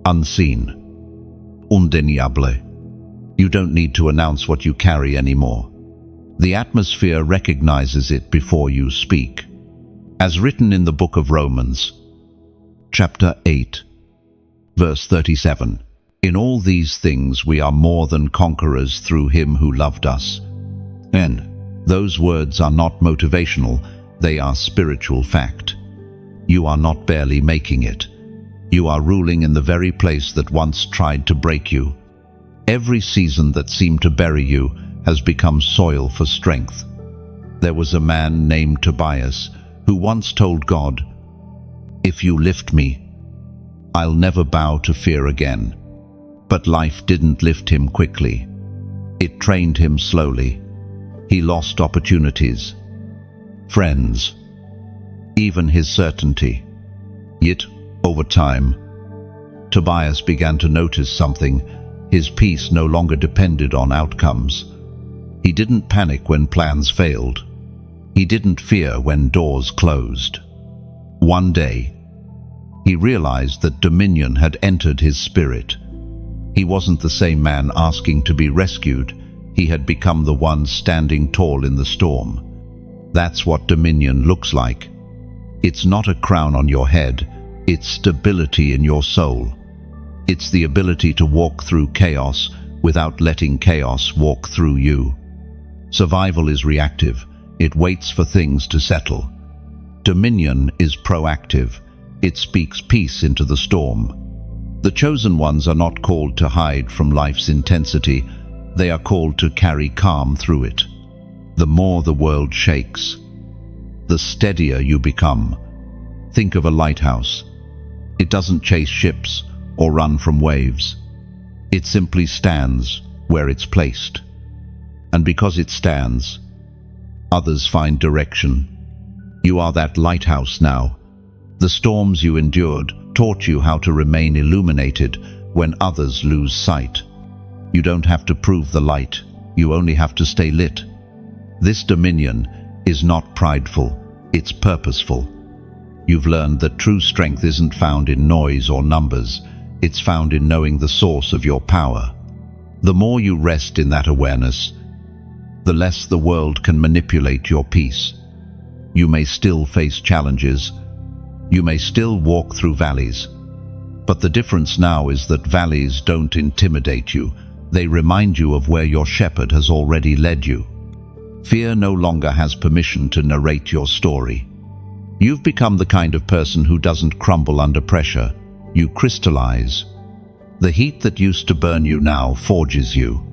Unseen. Undeniable. You don't need to announce what you carry anymore. The atmosphere recognizes it before you speak. As written in the book of Romans, chapter 8, Verse 37. In all these things we are more than conquerors through him who loved us. And those words are not motivational, they are spiritual fact. You are not barely making it. You are ruling in the very place that once tried to break you. Every season that seemed to bury you has become soil for strength. There was a man named Tobias who once told God, "If you lift me, I'll never bow to fear again." But life didn't lift him quickly. It trained him slowly. He lost opportunities, friends, even his certainty. Yet, over time, Tobias began to notice something. His peace no longer depended on outcomes. He didn't panic when plans failed. He didn't fear when doors closed. One day, he realized that dominion had entered his spirit. He wasn't the same man asking to be rescued. He had become the one standing tall in the storm. That's what dominion looks like. It's not a crown on your head, it's stability in your soul. It's the ability to walk through chaos without letting chaos walk through you. Survival is reactive. It waits for things to settle. Dominion is proactive. It speaks peace into the storm. The chosen ones are not called to hide from life's intensity. They are called to carry calm through it. The more the world shakes, the steadier you become. Think of a lighthouse. It doesn't chase ships or run from waves. It simply stands where it's placed. And because it stands, others find direction. You are that lighthouse now. The storms you endured taught you how to remain illuminated when others lose sight. You don't have to prove the light, you only have to stay lit. This dominion is not prideful, it's purposeful. You've learned that true strength isn't found in noise or numbers, it's found in knowing the source of your power. The more you rest in that awareness, the less the world can manipulate your peace. You may still face challenges, you may still walk through valleys, but the difference now is that valleys don't intimidate you, they remind you of where your shepherd has already led you. Fear no longer has permission to narrate your story. You've become the kind of person who doesn't crumble under pressure, you crystallize. The heat that used to burn you now forges you.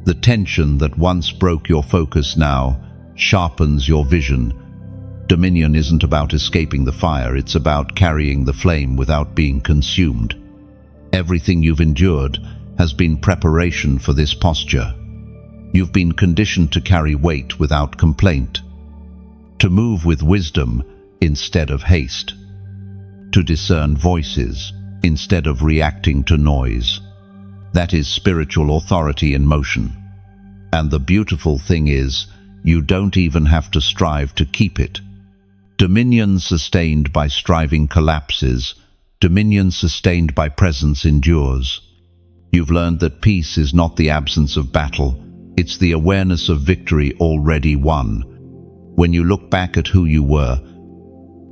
The tension that once broke your focus now sharpens your vision. Dominion isn't about escaping the fire, it's about carrying the flame without being consumed. Everything you've endured has been preparation for this posture. You've been conditioned to carry weight without complaint, to move with wisdom instead of haste, to discern voices instead of reacting to noise. That is spiritual authority in motion. And the beautiful thing is, you don't even have to strive to keep it. Dominion sustained by striving collapses. Dominion sustained by presence endures. You've learned that peace is not the absence of battle, it's the awareness of victory already won. When you look back at who you were,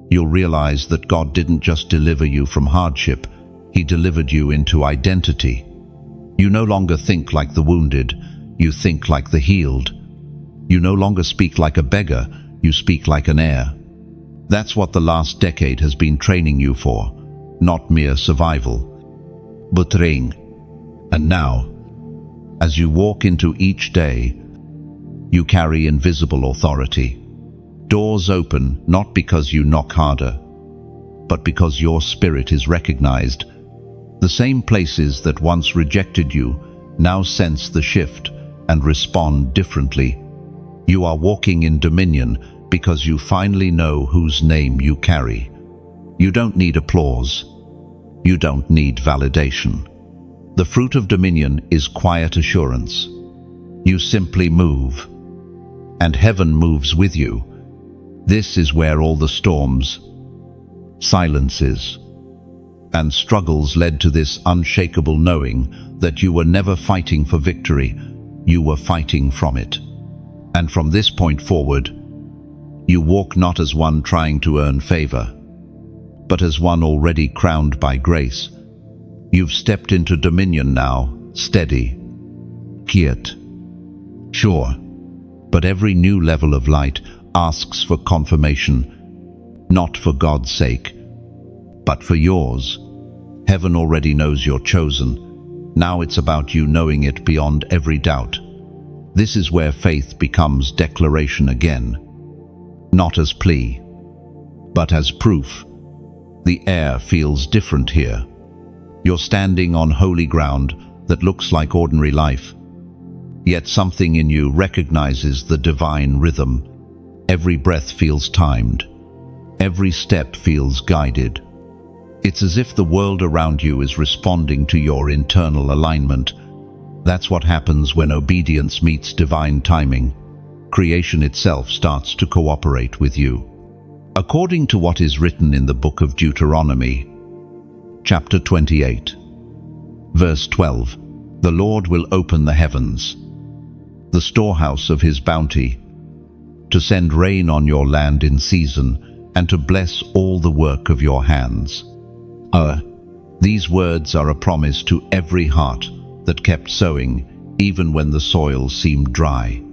you'll realize that God didn't just deliver you from hardship, He delivered you into identity. You no longer think like the wounded, you think like the healed. You no longer speak like a beggar, you speak like an heir. That's what the last decade has been training you for, not mere survival, but ring. And now, as you walk into each day, you carry invisible authority. Doors open not because you knock harder, but because your spirit is recognized. The same places that once rejected you now sense the shift and respond differently. You are walking in dominion because you finally know whose name you carry. You don't need applause. You don't need validation. The fruit of dominion is quiet assurance. You simply move, and heaven moves with you. This is where all the storms, silences, and struggles led to this unshakable knowing that you were never fighting for victory, you were fighting from it. And from this point forward, you walk not as one trying to earn favor, but as one already crowned by grace. You've stepped into dominion now, steady, quiet, sure. But every new level of light asks for confirmation, not for God's sake, but for yours. Heaven already knows you're chosen. Now it's about you knowing it beyond every doubt. This is where faith becomes declaration again, not as plea, but as proof. The air feels different here. You're standing on holy ground that looks like ordinary life. Yet something in you recognizes the divine rhythm. Every breath feels timed. Every step feels guided. It's as if the world around you is responding to your internal alignment. That's what happens when obedience meets divine timing. Creation itself starts to cooperate with you. According to what is written in the book of Deuteronomy, chapter 28, verse 12, the Lord will open the heavens, the storehouse of his bounty, to send rain on your land in season and to bless all the work of your hands. These words are a promise to every heart that kept sowing even when the soil seemed dry.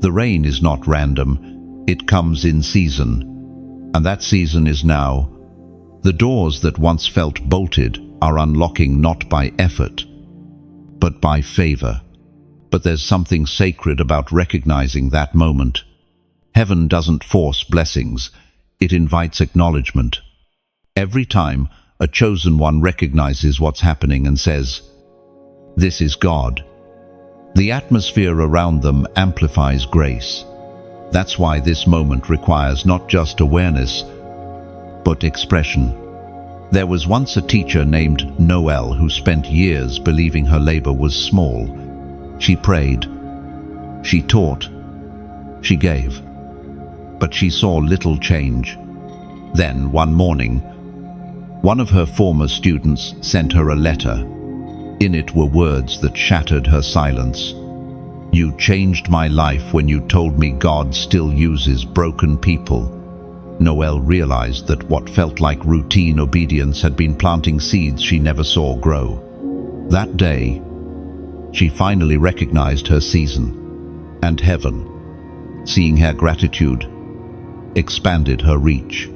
The rain is not random, it comes in season, and that season is now. The doors that once felt bolted are unlocking not by effort, but by favor. But there's something sacred about recognizing that moment. Heaven doesn't force blessings, it invites acknowledgement. Every time a chosen one recognizes what's happening and says, "This is God," the atmosphere around them amplifies grace. That's why this moment requires not just awareness, but expression. There was once a teacher named Noel who spent years believing her labor was small. She prayed, she taught, she gave, but she saw little change. Then, one morning, one of her former students sent her a letter. In it were words that shattered her silence. "You changed my life when you told me God still uses broken people." Noel realized that what felt like routine obedience had been planting seeds she never saw grow. That day, she finally recognized her season, and heaven, seeing her gratitude, expanded her reach.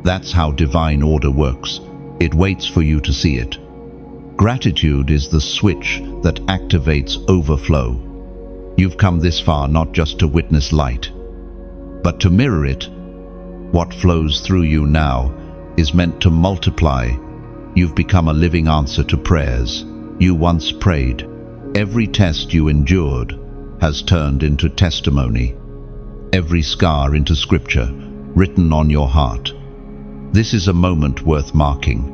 That's how divine order works. It waits for you to see it. Gratitude is the switch that activates overflow. You've come this far not just to witness light, but to mirror it. What flows through you now is meant to multiply. You've become a living answer to prayers you once prayed. Every test you endured has turned into testimony. Every scar into scripture written on your heart. This is a moment worth marking.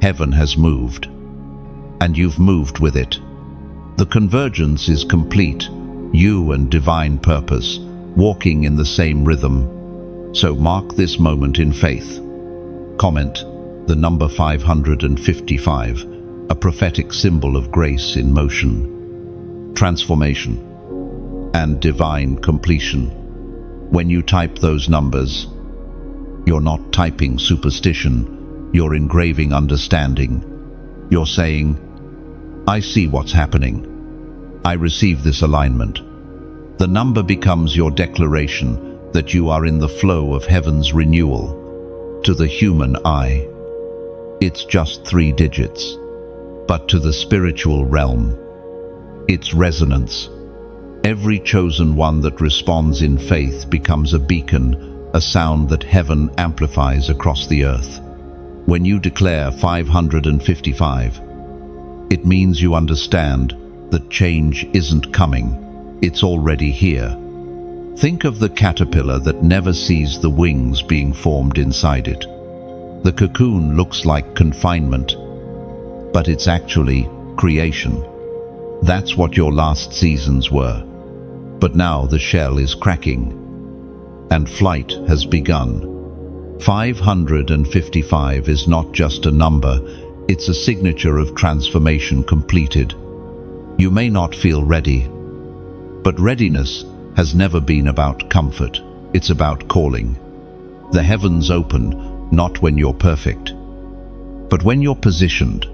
Heaven has moved, and you've moved with it. The convergence is complete, you and divine purpose, walking in the same rhythm. So mark this moment in faith. Comment the number 555, a prophetic symbol of grace in motion, transformation, and divine completion. When you type those numbers, you're not typing superstition, you're engraving understanding. You're saying, "I see what's happening. I receive this alignment." The number becomes your declaration that you are in the flow of heaven's renewal. To the human eye, it's just 3 digits. But to the spiritual realm, it's resonance. Every chosen one that responds in faith becomes a beacon, a sound that heaven amplifies across the earth. When you declare 555, it means you understand that change isn't coming, it's already here. Think of the caterpillar that never sees the wings being formed inside it. The cocoon looks like confinement, but it's actually creation. That's what your last seasons were. But now the shell is cracking, and flight has begun. 555 is not just a number, it's a signature of transformation completed. You may not feel ready, but readiness has never been about comfort, it's about calling. The heavens open, not when you're perfect, but when you're positioned.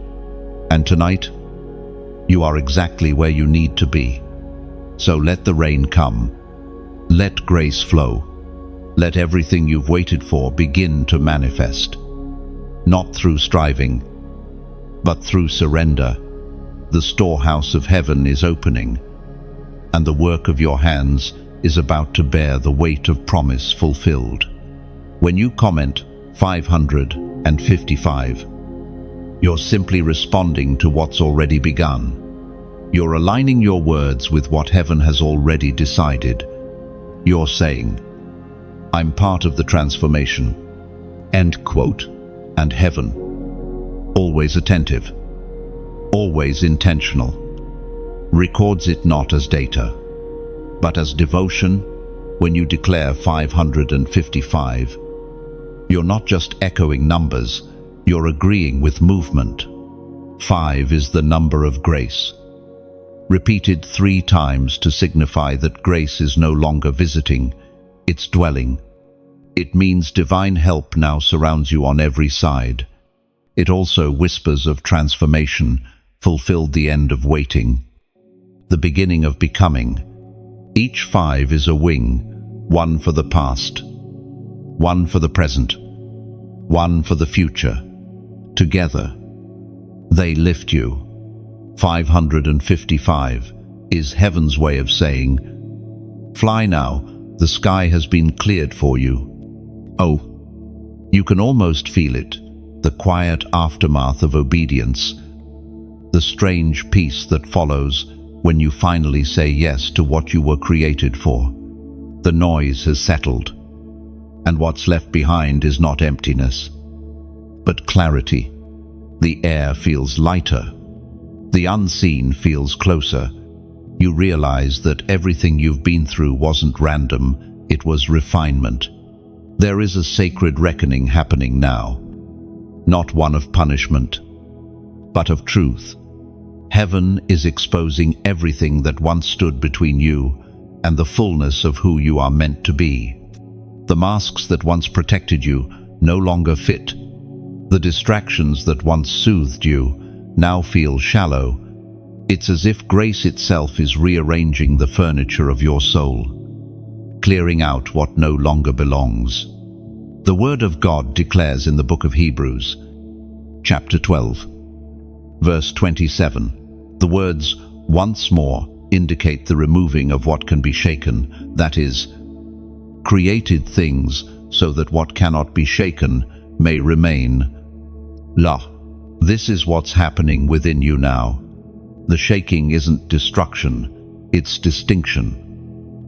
And tonight, you are exactly where you need to be. So let the rain come. Let grace flow. Let everything you've waited for begin to manifest. Not through striving, but through surrender. The storehouse of heaven is opening, and the work of your hands is about to bear the weight of promise fulfilled. When you comment 555, you're simply responding to what's already begun. You're aligning your words with what heaven has already decided. You're saying, I'm part of the transformation. End quote. And heaven, always attentive, always intentional, records it not as data, but as devotion. When you declare 555, you're not just echoing numbers, you're agreeing with movement. 5 is the number of grace, repeated 3 times to signify that grace is no longer visiting, it's dwelling. It means divine help now surrounds you on every side. It also whispers of transformation, fulfilled the end of waiting, the beginning of becoming. Each 5 is a wing, one for the past, one for the present, one for the future. Together, they lift you. 555 is heaven's way of saying, fly now, the sky has been cleared for you. Oh, you can almost feel it, the quiet aftermath of obedience, the strange peace that follows when you finally say yes to what you were created for. The noise has settled, and what's left behind is not emptiness, but clarity. The air feels lighter. The unseen feels closer. You realize that everything you've been through wasn't random, it was refinement. There is a sacred reckoning happening now, not one of punishment, but of truth. Heaven is exposing everything that once stood between you and the fullness of who you are meant to be. The masks that once protected you no longer fit. The distractions that once soothed you now feel shallow. It's as if grace itself is rearranging the furniture of your soul, clearing out what no longer belongs. The Word of God declares in the book of Hebrews, chapter 12, verse 27, the words "once more" indicate the removing of what can be shaken, that is, created things so that what cannot be shaken may remain. This is what's happening within you now. The shaking isn't destruction, it's distinction.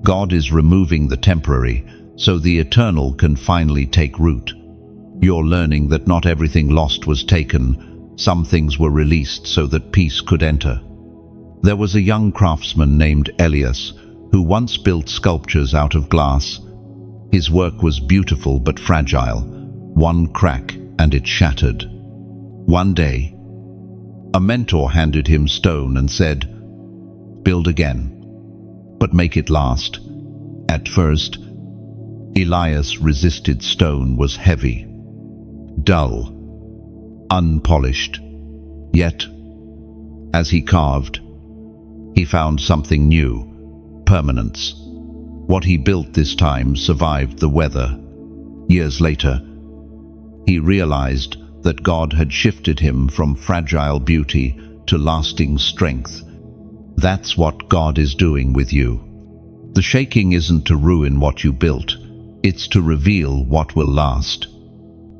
God is removing the temporary so the eternal can finally take root. You're learning that not everything lost was taken. Some things were released so that peace could enter. There was a young craftsman named Elias who once built sculptures out of glass. His work was beautiful but fragile. One crack and it shattered. One day, a mentor handed him stone and said, "Build again, but make it last." At first, Elias resisted. Stone was heavy, dull, unpolished. Yet, as he carved, he found something new, permanence. What he built this time survived the weather. Years later, he realized that God had shifted him from fragile beauty to lasting strength. That's what God is doing with you. The shaking isn't to ruin what you built, it's to reveal what will last.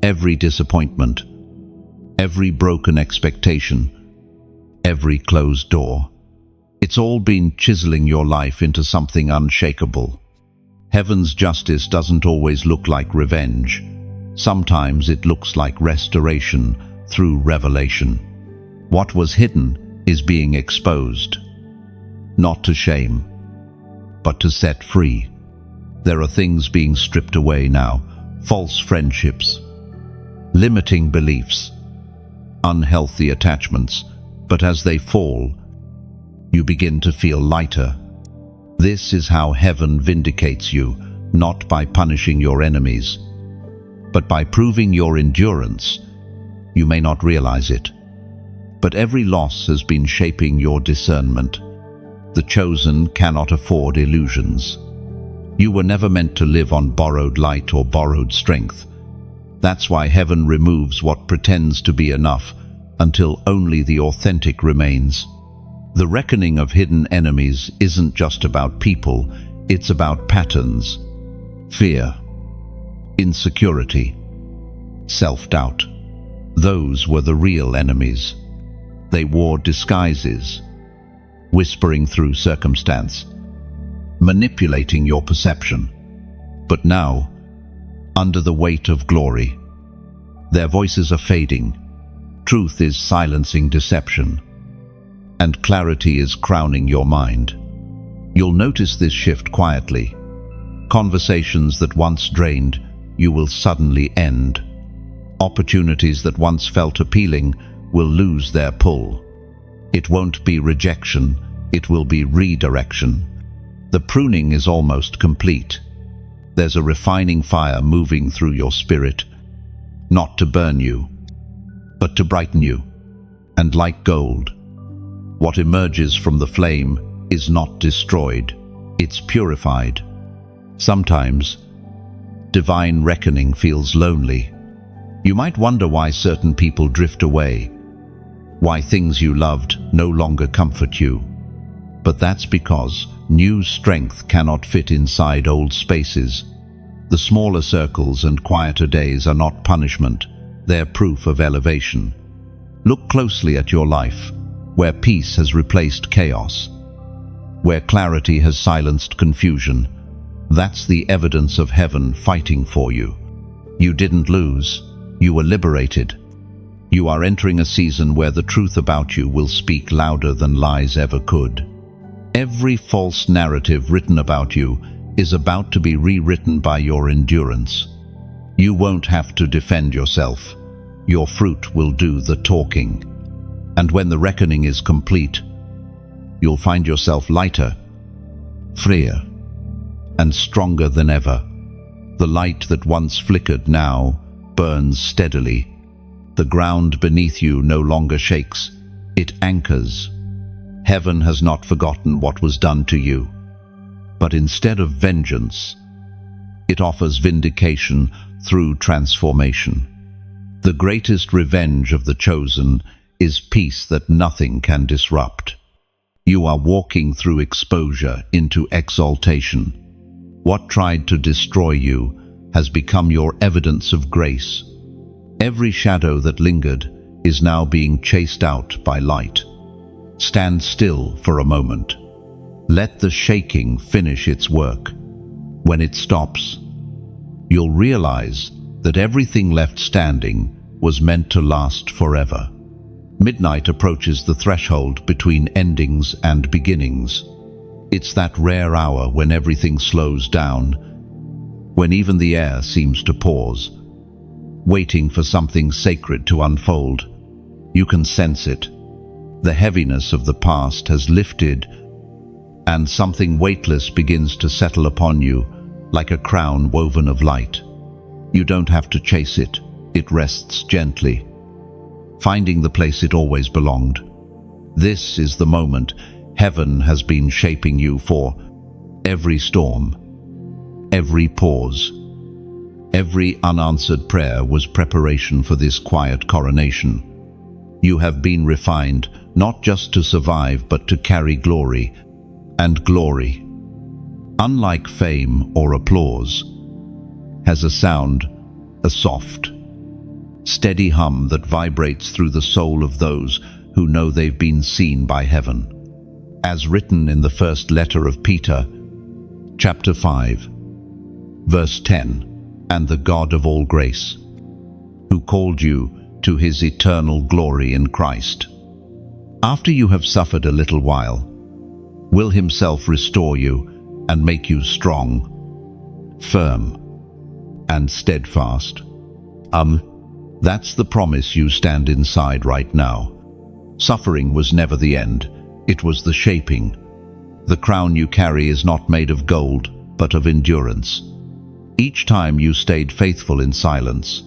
Every disappointment, every broken expectation, every closed door, it's all been chiseling your life into something unshakable. Heaven's justice doesn't always look like revenge. Sometimes it looks like restoration through revelation. What was hidden is being exposed, not to shame, but to set free. There are things being stripped away now, false friendships, limiting beliefs, unhealthy attachments, but as they fall, you begin to feel lighter. This is how heaven vindicates you, not by punishing your enemies, but by proving your endurance. You may not realize it, But every loss has been shaping your discernment. The chosen cannot afford illusions. You were never meant to live on borrowed light or borrowed strength. That's why heaven removes what pretends to be enough until only the authentic remains. The reckoning of hidden enemies isn't just about people, it's about patterns. Fear, insecurity, self-doubt. Those were the real enemies. They wore disguises, whispering through circumstance, manipulating your perception. But now, under the weight of glory, their voices are fading. Truth is silencing deception, and clarity is crowning your mind. You'll notice this shift quietly. Conversations that once drained you will suddenly end. Opportunities that once felt appealing will lose their pull. It won't be rejection, it will be redirection. The pruning is almost complete. There's a refining fire moving through your spirit, not to burn you, but to brighten you. And like gold, what emerges from the flame is not destroyed, it's purified. Sometimes, divine reckoning feels lonely. You might wonder why certain people drift away, why things you loved no longer comfort you. But that's because new strength cannot fit inside old spaces. The smaller circles and quieter days are not punishment, they're proof of elevation. Look closely at your life, where peace has replaced chaos, where clarity has silenced confusion. That's the evidence of heaven fighting for you. You didn't lose, you were liberated. You are entering a season where the truth about you will speak louder than lies ever could. Every false narrative written about you is about to be rewritten by your endurance. You won't have to defend yourself. Your fruit will do the talking. And when the reckoning is complete, you'll find yourself lighter, freer, and stronger than ever. The light that once flickered now burns steadily. The ground beneath you no longer shakes, it anchors. Heaven has not forgotten what was done to you, but instead of vengeance, it offers vindication through transformation. The greatest revenge of the chosen is peace that nothing can disrupt. You are walking through exposure into exaltation. What tried to destroy you has become your evidence of grace. Every shadow that lingered is now being chased out by light. Stand still for a moment. Let the shaking finish its work. When it stops, you'll realize that everything left standing was meant to last forever. Midnight approaches the threshold between endings and beginnings. It's that rare hour when everything slows down, when even the air seems to pause, waiting for something sacred to unfold. You can sense it. The heaviness of the past has lifted, and something weightless begins to settle upon you like a crown woven of light. You don't have to chase it. It rests gently, finding the place it always belonged. This is the moment heaven has been shaping you for. Every storm, every pause, every unanswered prayer was preparation for this quiet coronation. You have been refined, not just to survive, but to carry glory. And glory, unlike fame or applause, has a sound, a soft, steady hum that vibrates through the soul of those who know they've been seen by heaven. As written in the first letter of Peter, chapter 5, verse 10, "And the God of all grace, who called you to his eternal glory in Christ, after you have suffered a little while, will himself restore you and make you strong, firm, and steadfast." That's the promise you stand inside right now. Suffering was never the end, it was the shaping. The crown you carry is not made of gold, but of endurance. Each time you stayed faithful in silence,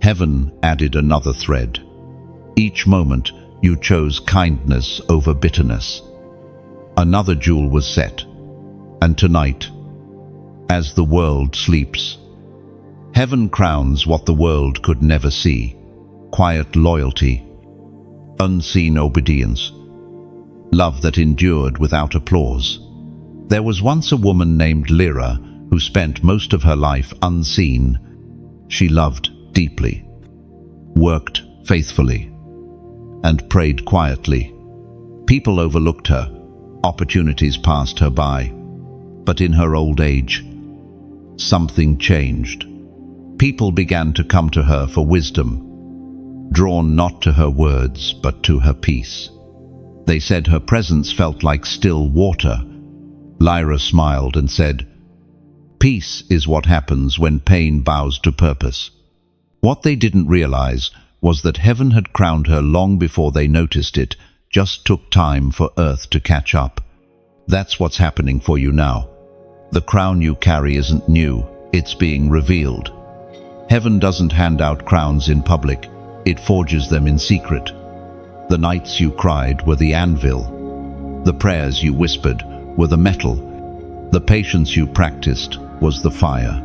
heaven added another thread. Each moment you chose kindness over bitterness. Another jewel was set, and tonight, as the world sleeps, heaven crowns what the world could never see: quiet loyalty, unseen obedience, love that endured without applause. There was once a woman named Lyra who spent most of her life unseen. She loved deeply, worked faithfully, and prayed quietly. People overlooked her, opportunities passed her by. But in her old age, something changed. People began to come to her for wisdom, drawn not to her words but to her peace. They said her presence felt like still water. Lyra smiled and said, "Peace is what happens when pain bows to purpose." What they didn't realize was that heaven had crowned her long before they noticed it, just took time for earth to catch up. That's what's happening for you now. The crown you carry isn't new, it's being revealed. Heaven doesn't hand out crowns in public, it forges them in secret. The nights you cried were the anvil. The prayers you whispered were the metal. The patience you practiced was the fire.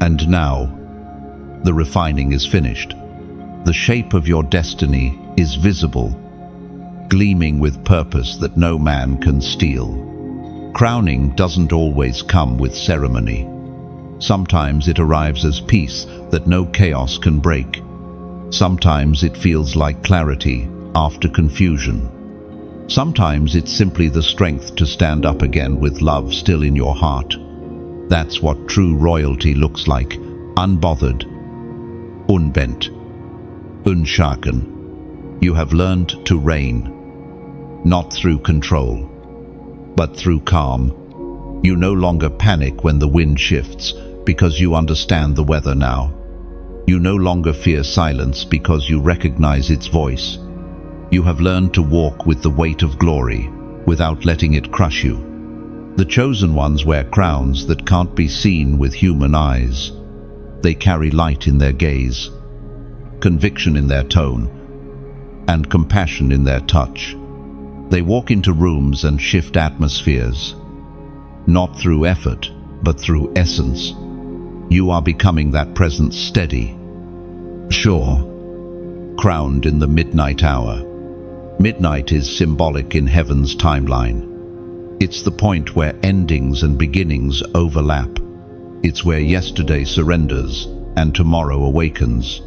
And now, the refining is finished. The shape of your destiny is visible, gleaming with purpose that no man can steal. Crowning doesn't always come with ceremony. Sometimes it arrives as peace that no chaos can break. Sometimes it feels like clarity after confusion. Sometimes it's simply the strength to stand up again with love still in your heart. That's what true royalty looks like: unbothered, unbent, unshaken. You have learned to reign, not through control, but through calm. You no longer panic when the wind shifts because you understand the weather now. You no longer fear silence because you recognize its voice. You have learned to walk with the weight of glory without letting it crush you. The chosen ones wear crowns that can't be seen with human eyes. They carry light in their gaze, conviction in their tone, and compassion in their touch. They walk into rooms and shift atmospheres, not through effort, but through essence. You are becoming that presence, steady, sure, crowned in the midnight hour. Midnight is symbolic in heaven's timeline. It's the point where endings and beginnings overlap. It's where yesterday surrenders and tomorrow awakens.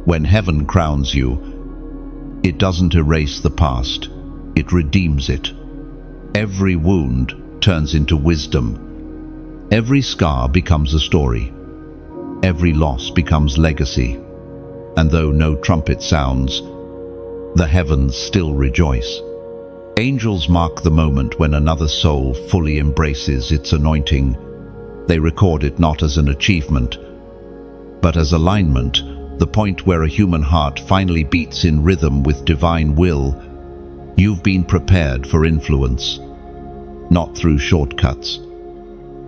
When heaven crowns you, it doesn't erase the past, it redeems it. Every wound turns into wisdom. Every scar becomes a story. Every loss becomes legacy. And though no trumpet sounds, the heavens still rejoice. Angels mark the moment when another soul fully embraces its anointing. They record it not as an achievement, but as alignment, the point where a human heart finally beats in rhythm with divine will. You've been prepared for influence, not through shortcuts,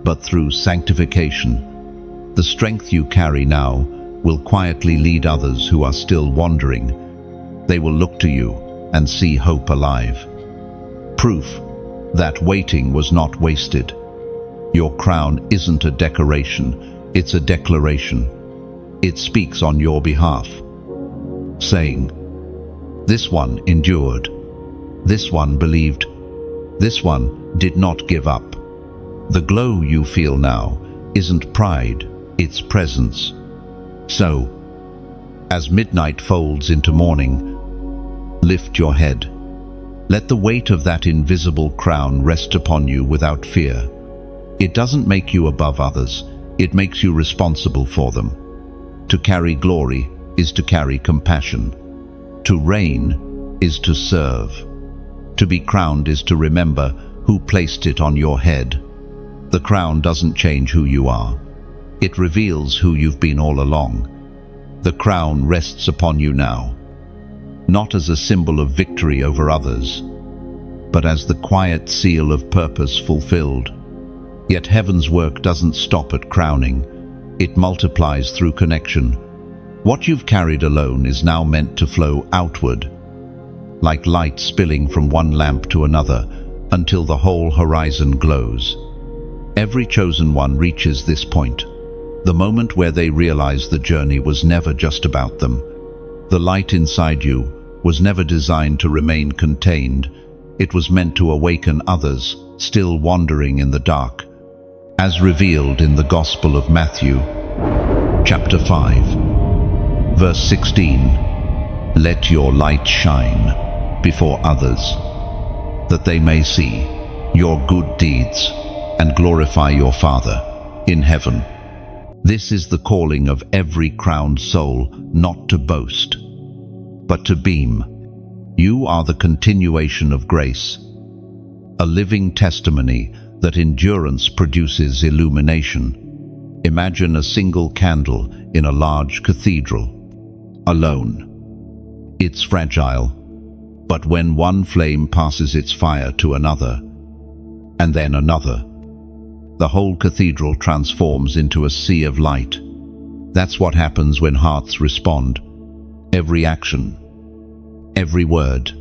but through sanctification. The strength you carry now will quietly lead others who are still wandering. They will look to you and see hope alive. Proof that waiting was not wasted. Your crown isn't a decoration, it's a declaration. It speaks on your behalf, saying, "This one endured. This one believed. This one did not give up." The glow you feel now isn't pride, it's presence. So, as midnight folds into morning, lift your head. Let the weight of that invisible crown rest upon you without fear. It doesn't make you above others, it makes you responsible for them. To carry glory is to carry compassion. To reign is to serve. To be crowned is to remember who placed it on your head. The crown doesn't change who you are. It reveals who you've been all along. The crown rests upon you now, not as a symbol of victory over others, but as the quiet seal of purpose fulfilled. Yet heaven's work doesn't stop at crowning. It multiplies through connection. What you've carried alone is now meant to flow outward, like light spilling from one lamp to another until the whole horizon glows. Every chosen one reaches this point, the moment where they realize the journey was never just about them. The light inside you was never designed to remain contained. It was meant to awaken others still wandering in the dark, as revealed in the Gospel of Matthew, chapter 5, verse 16. Let your light shine before others, that they may see your good deeds and glorify your Father in heaven. This is the calling of every crowned soul, not to boast, but to beam. You are the continuation of grace, a living testimony that endurance produces illumination. Imagine a single candle in a large cathedral, alone. It's fragile, but when one flame passes its fire to another, and then another, the whole cathedral transforms into a sea of light. That's what happens when hearts respond. Every action, every word,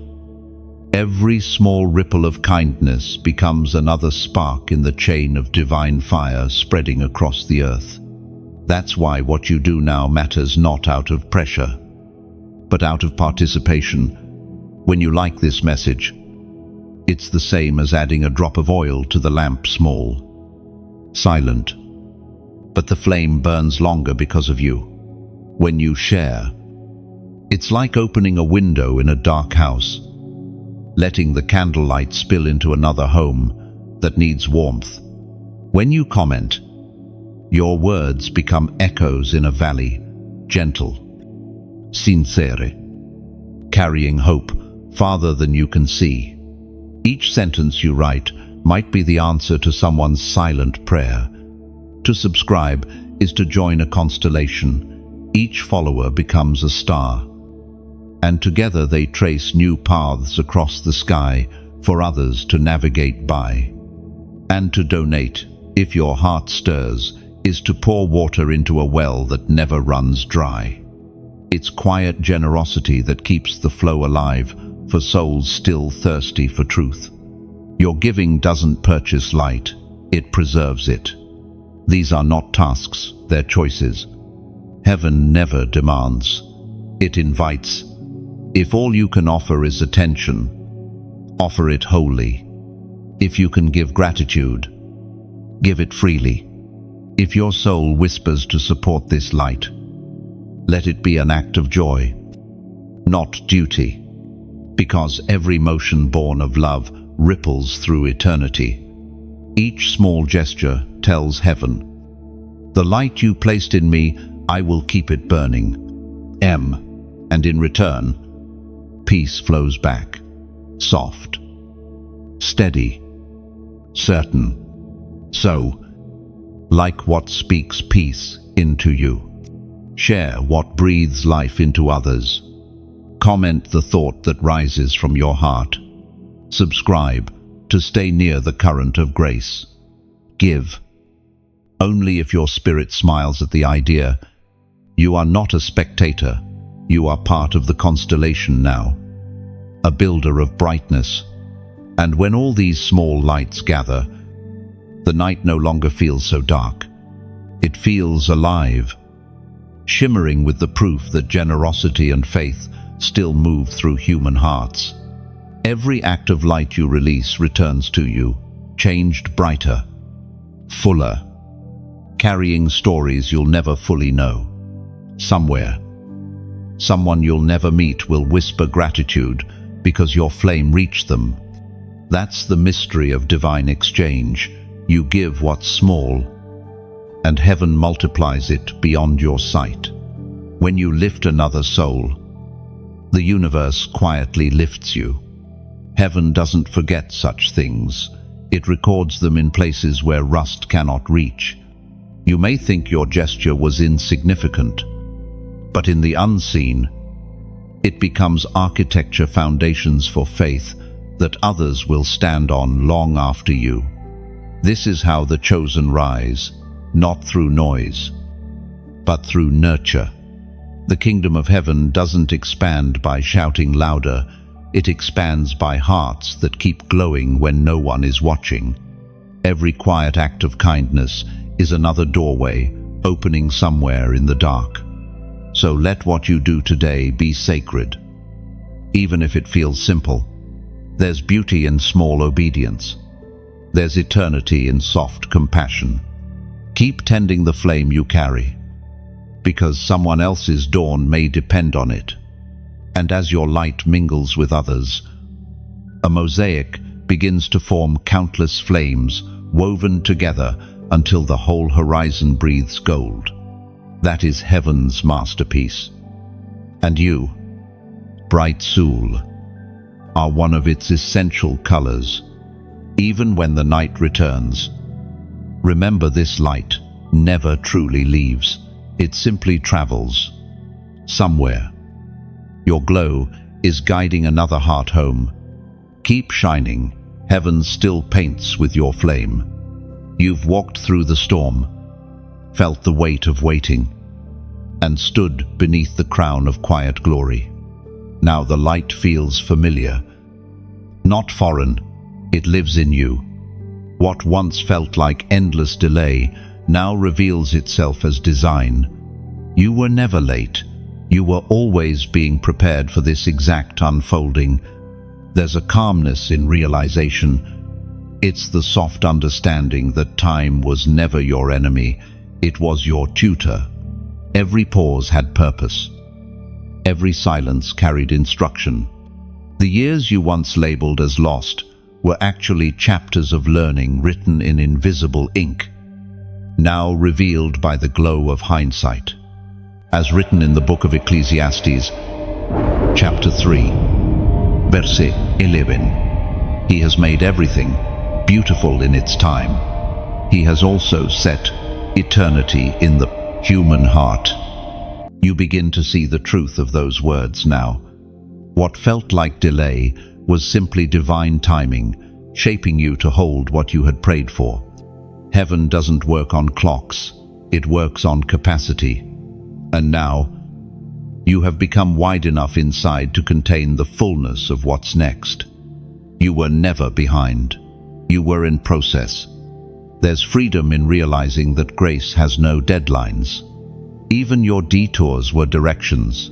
every small ripple of kindness becomes another spark in the chain of divine fire spreading across the earth. That's why what you do now matters not out of pressure, but out of participation. When you like this message, it's the same as adding a drop of oil to the lamp, small, silent, but the flame burns longer because of you. When you share, it's like opening a window in a dark house, letting the candlelight spill into another home that needs warmth. When you comment, your words become echoes in a valley, gentle, sincere, carrying hope farther than you can see. Each sentence you write might be the answer to someone's silent prayer. To subscribe is to join a constellation. Each follower becomes a star, and together they trace new paths across the sky for others to navigate by. And to donate, if your heart stirs, is to pour water into a well that never runs dry. It's quiet generosity that keeps the flow alive for souls still thirsty for truth. Your giving doesn't purchase light, it preserves it. These are not tasks, they're choices. Heaven never demands, it invites. If all you can offer is attention, offer it wholly. If you can give gratitude, give it freely. If your soul whispers to support this light, let it be an act of joy, not duty, because every motion born of love ripples through eternity. Each small gesture tells heaven, the light you placed in me, I will keep it burning. And in return, peace flows back, soft, steady, certain. So, like what speaks peace into you. Share what breathes life into others. Comment the thought that rises from your heart. Subscribe to stay near the current of grace. Give only if your spirit smiles at the idea. You are not a spectator, you are part of the constellation now, a builder of brightness. And when all these small lights gather, the night no longer feels so dark. It feels alive, shimmering with the proof that generosity and faith still move through human hearts. Every act of light you release returns to you, changed brighter, fuller, carrying stories you'll never fully know. Somewhere, someone you'll never meet will whisper gratitude because your flame reached them. That's the mystery of divine exchange. You give what's small, and heaven multiplies it beyond your sight. When you lift another soul, the universe quietly lifts you. Heaven doesn't forget such things. It records them in places where rust cannot reach. You may think your gesture was insignificant, but in the unseen, it becomes architecture foundations for faith that others will stand on long after you. This is how the chosen rise, not through noise, but through nurture. The kingdom of heaven doesn't expand by shouting louder, It expands by hearts that keep glowing when no one is watching. Every quiet act of kindness is another doorway opening somewhere in the dark. So let what you do today be sacred. Even if it feels simple, there's beauty in small obedience. There's eternity in soft compassion. Keep tending the flame you carry, because someone else's dawn may depend on it. And as your light mingles with others, a mosaic begins to form countless flames woven together until the whole horizon breathes gold. That is heaven's masterpiece. And you, bright soul, are one of its essential colors. Even when the night returns, remember this light never truly leaves. It simply travels somewhere. Your glow is guiding another heart home. Keep shining. Heaven still paints with your flame. You've walked through the storm, felt the weight of waiting, and stood beneath the crown of quiet glory. Now the light feels familiar, not foreign. It lives in you. What once felt like endless delay now reveals itself as design. You were never late. You were always being prepared for this exact unfolding. There's a calmness in realization. It's the soft understanding that time was never your enemy. It was your tutor. Every pause had purpose. Every silence carried instruction. The years you once labeled as lost were actually chapters of learning written in invisible ink, now revealed by the glow of hindsight. As written in the book of Ecclesiastes, chapter 3, verse 11, He has made everything beautiful in its time. He has also set eternity in the human heart. You begin to see the truth of those words now. What felt like delay was simply divine timing, shaping you to hold what you had prayed for. Heaven doesn't work on clocks, it works on capacity. And now, you have become wide enough inside to contain the fullness of what's next. You were never behind. You were in process. There's freedom in realizing that grace has no deadlines. Even your detours were directions.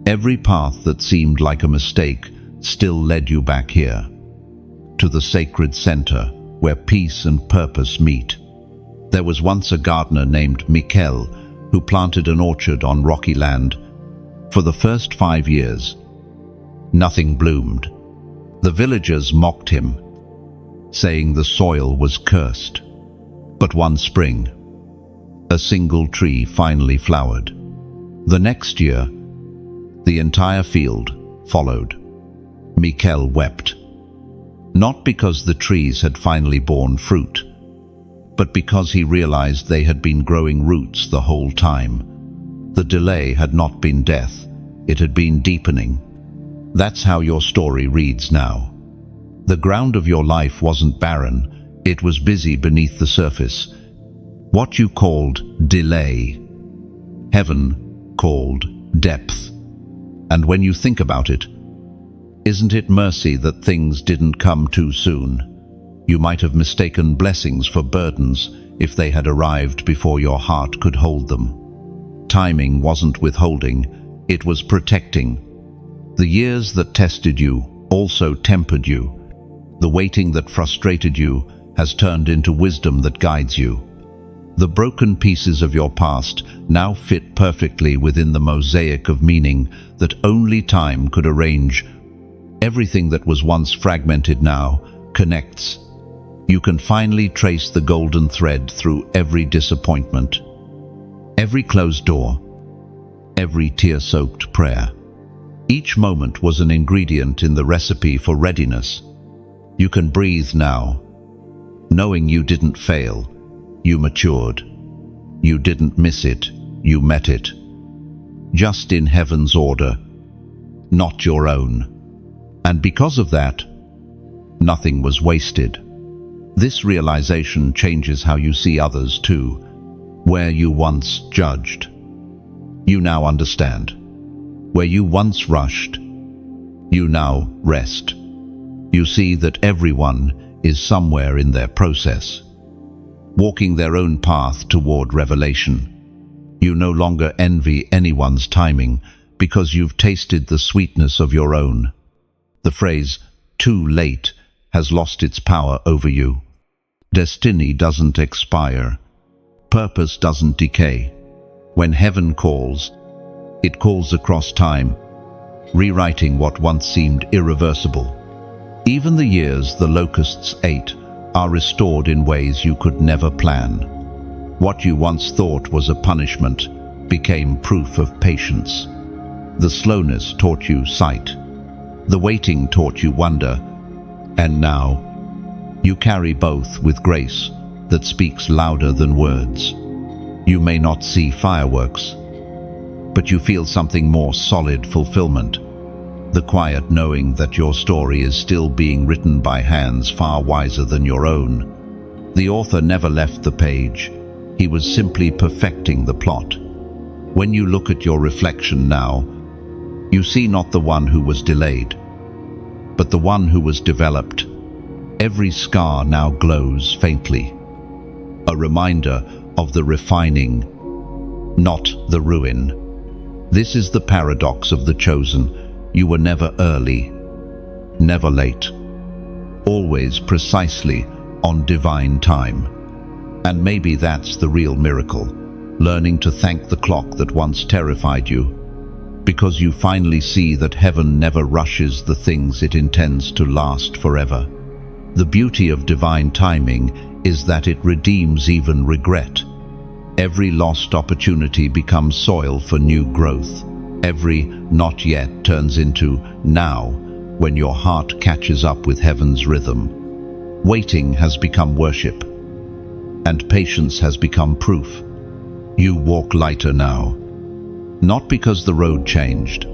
Every path that seemed like a mistake still led you back here, to the sacred center where peace and purpose meet. There was once a gardener named Mikel who planted an orchard on rocky land. For the first 5 years, nothing bloomed. The villagers mocked him, saying the soil was cursed. But one spring, a single tree finally flowered. The next year, the entire field followed. Mikel wept, not because the trees had finally borne fruit, but because he realized they had been growing roots the whole time. The delay had not been death, it had been deepening. That's how your story reads now. The ground of your life wasn't barren, it was busy beneath the surface. What you called delay, heaven called depth. And when you think about it, isn't it mercy that things didn't come too soon? You might have mistaken blessings for burdens if they had arrived before your heart could hold them. Timing wasn't withholding, it was protecting. The years that tested you also tempered you. The waiting that frustrated you has turned into wisdom that guides you. The broken pieces of your past now fit perfectly within the mosaic of meaning that only time could arrange. Everything that was once fragmented now connects. You can finally trace the golden thread through every disappointment, every closed door, every tear-soaked prayer. Each moment was an ingredient in the recipe for readiness. You can breathe now, knowing you didn't fail, you matured. You didn't miss it, you met it. Just in heaven's order, not your own. And because of that, nothing was wasted. This realization changes how you see others too. Where you once judged, you now understand. Where you once rushed, You now rest. You see that everyone is somewhere in their process, walking their own path toward revelation. You no longer envy anyone's timing because you've tasted the sweetness of your own. The phrase, "too late," has lost its power over you. Destiny doesn't expire. Purpose doesn't decay. When heaven calls, it calls across time, rewriting what once seemed irreversible. Even the years the locusts ate are restored in ways you could never plan. What you once thought was a punishment became proof of patience. The slowness taught you sight. The waiting taught you wonder. And now, you carry both with grace that speaks louder than words. You may not see fireworks, but you feel something more solid: fulfillment. The quiet knowing that your story is still being written by hands far wiser than your own. The author never left the page. He was simply perfecting the plot. When you look at your reflection now, you see not the one who was delayed, but the one who was developed. Every scar now glows faintly, a reminder of the refining, not the ruin. This is the paradox of the chosen. You were never early, never late, always precisely on divine time. And maybe that's the real miracle, learning to thank the clock that once terrified you, because you finally see that heaven never rushes the things it intends to last forever. The beauty of divine timing is that it redeems even regret. Every lost opportunity becomes soil for new growth. Every not yet turns into now when your heart catches up with heaven's rhythm. Waiting has become worship, and patience has become proof. You walk lighter now, not because the road changed,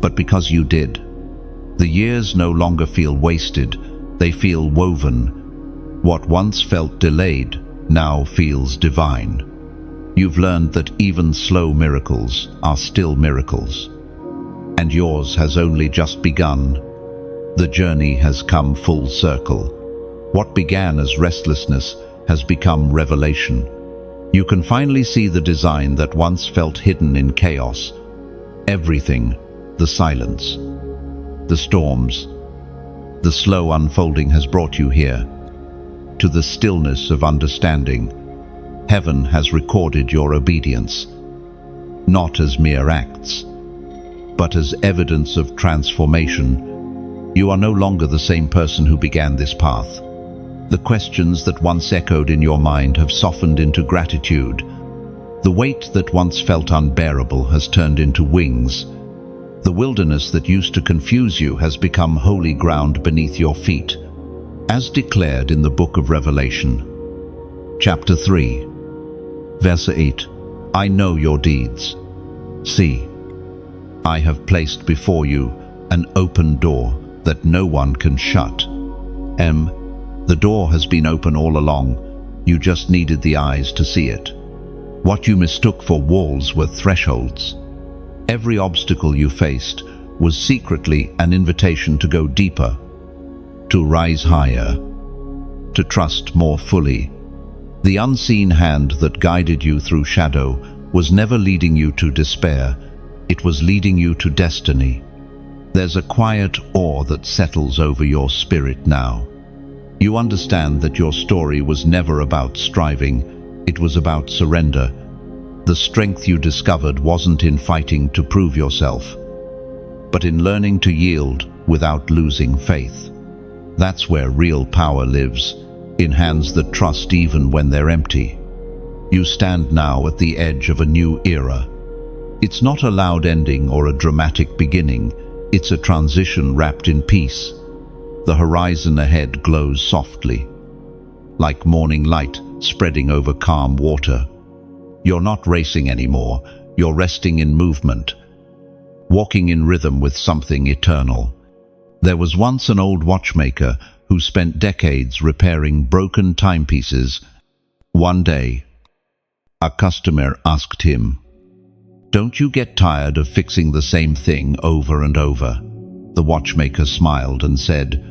but because you did. The years no longer feel wasted, they feel woven. What once felt delayed now feels divine. You've learned that even slow miracles are still miracles. And yours has only just begun. The journey has come full circle. What began as restlessness has become revelation. You can finally see the design that once felt hidden in chaos. Everything, the silence, the storms, the slow unfolding has brought you here, to the stillness of understanding. Heaven has recorded your obedience, not as mere acts, but as evidence of transformation. You are no longer the same person who began this path. The questions that once echoed in your mind have softened into gratitude. The weight that once felt unbearable has turned into wings. The wilderness that used to confuse you has become holy ground beneath your feet, as declared in the book of Revelation. Chapter 3, verse 8. I know your deeds. See, I have placed before you an open door that no one can shut. The door has been open all along. You just needed the eyes to see it. What you mistook for walls were thresholds. Every obstacle you faced was secretly an invitation to go deeper, to rise higher, to trust more fully. The unseen hand that guided you through shadow was never leading you to despair. It was leading you to destiny. There's a quiet awe that settles over your spirit now. You understand that your story was never about striving, it was about surrender. The strength you discovered wasn't in fighting to prove yourself, but in learning to yield without losing faith. That's where real power lives, in hands that trust even when they're empty. You stand now at the edge of a new era. It's not a loud ending or a dramatic beginning, it's a transition wrapped in peace. The horizon ahead glows softly, like morning light spreading over calm water. You're not racing anymore, you're resting in movement, walking in rhythm with something eternal. There was once an old watchmaker who spent decades repairing broken timepieces. One day, a customer asked him, "Don't you get tired of fixing the same thing over and over?" The watchmaker smiled and said,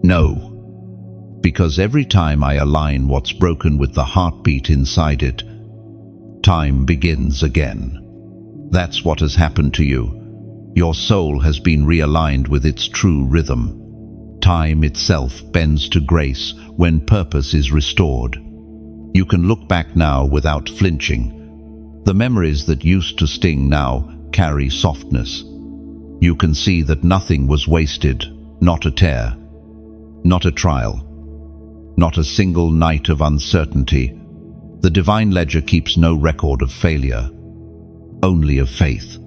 "No, because every time I align what's broken with the heartbeat inside it, time begins again." That's what has happened to you. Your soul has been realigned with its true rhythm. Time itself bends to grace when purpose is restored. You can look back now without flinching. The memories that used to sting now carry softness. You can see that nothing was wasted, not a tear, not a trial, not a single night of uncertainty. The divine ledger keeps no record of failure, only of faith.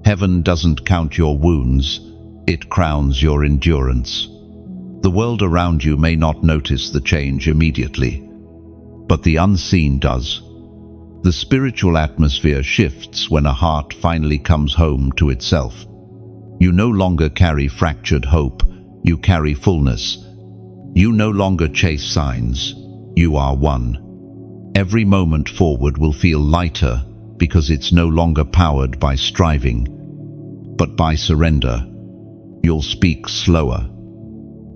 Heaven doesn't count your wounds, it crowns your endurance. The world around you may not notice the change immediately, but the unseen does. The spiritual atmosphere shifts when a heart finally comes home to itself. You no longer carry fractured hope, you carry fullness. You no longer chase signs, you are one. Every moment forward will feel lighter because it's no longer powered by striving, but by surrender. You'll speak slower,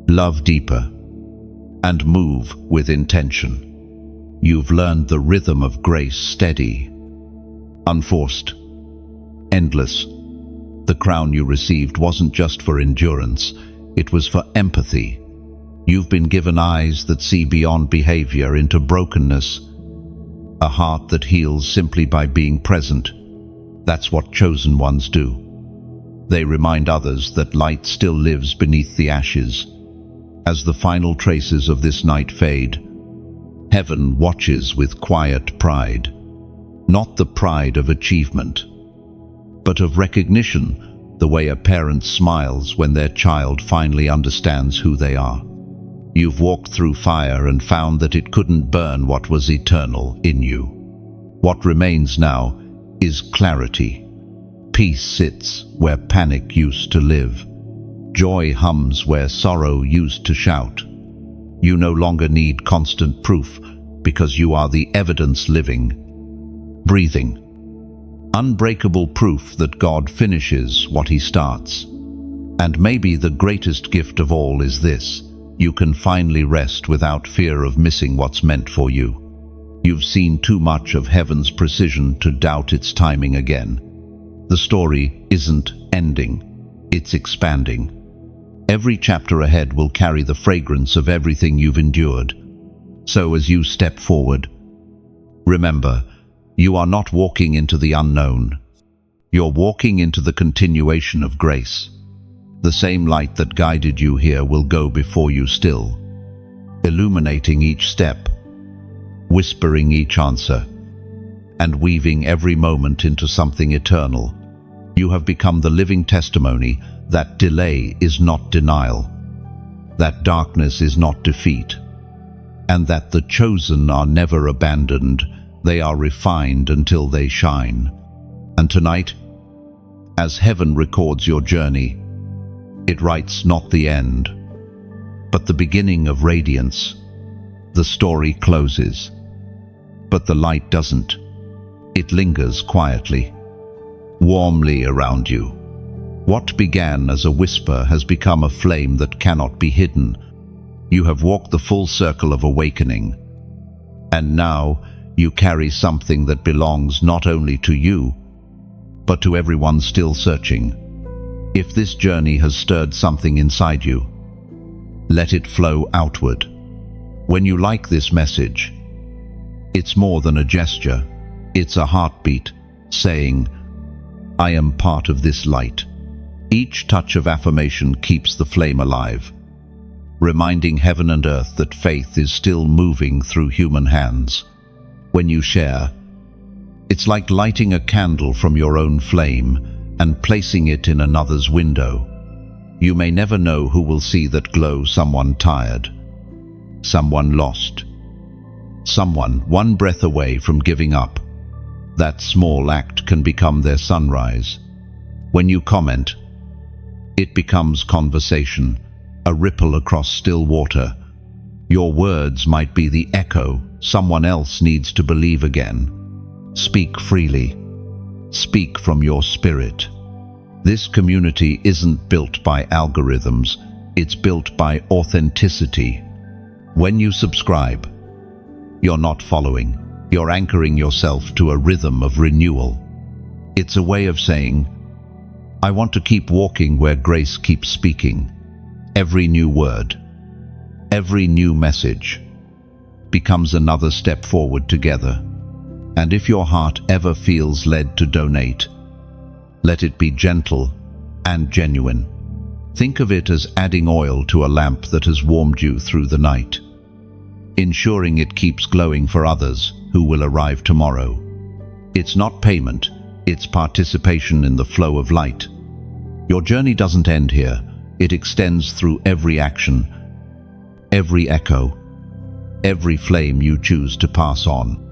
love deeper, and move with intention. You've learned the rhythm of grace, steady, unforced, endless. The crown you received wasn't just for endurance, it was for empathy. You've been given eyes that see beyond behavior into brokenness, a heart that heals simply by being present. That's what chosen ones do. They remind others that light still lives beneath the ashes. As the final traces of this night fade, heaven watches with quiet pride. Not the pride of achievement, but of recognition, the way a parent smiles when their child finally understands who they are. You've walked through fire and found that it couldn't burn what was eternal in you. What remains now is clarity. Peace sits where panic used to live. Joy hums where sorrow used to shout. You no longer need constant proof because you are the evidence living, breathing. Unbreakable proof that God finishes what He starts. And maybe the greatest gift of all is this: you can finally rest without fear of missing what's meant for you. You've seen too much of heaven's precision to doubt its timing again. The story isn't ending, it's expanding. Every chapter ahead will carry the fragrance of everything you've endured. So as you step forward, remember, you are not walking into the unknown. You're walking into the continuation of grace. The same light that guided you here will go before you still, illuminating each step, whispering each answer, and weaving every moment into something eternal. You have become the living testimony that delay is not denial, that darkness is not defeat, and that the chosen are never abandoned, they are refined until they shine. And tonight, as heaven records your journey, it writes not the end, but the beginning of radiance. The story closes, but the light doesn't. It lingers quietly, warmly around you. What began as a whisper has become a flame that cannot be hidden. You have walked the full circle of awakening, and now you carry something that belongs not only to you, but to everyone still searching. If this journey has stirred something inside you, let it flow outward. When you like this message, it's more than a gesture, it's a heartbeat saying, I am part of this light. Each touch of affirmation keeps the flame alive, reminding heaven and earth that faith is still moving through human hands. When you share, it's like lighting a candle from your own flame and placing it in another's window. You may never know who will see that glow: someone tired, someone lost, someone one breath away from giving up. That small act can become their sunrise. When you comment, it becomes conversation, a ripple across still water. Your words might be the echo someone else needs to believe again. Speak freely. Speak from your spirit. This community isn't built by algorithms, it's built by authenticity. When you subscribe, you're not following, you're anchoring yourself to a rhythm of renewal. It's a way of saying, I want to keep walking where grace keeps speaking. Every new word, every new message becomes another step forward together. And if your heart ever feels led to donate, let it be gentle and genuine. Think of it as adding oil to a lamp that has warmed you through the night, ensuring it keeps glowing for others who will arrive tomorrow. It's not payment, it's participation in the flow of light. Your journey doesn't end here. It extends through every action, every echo, every flame you choose to pass on.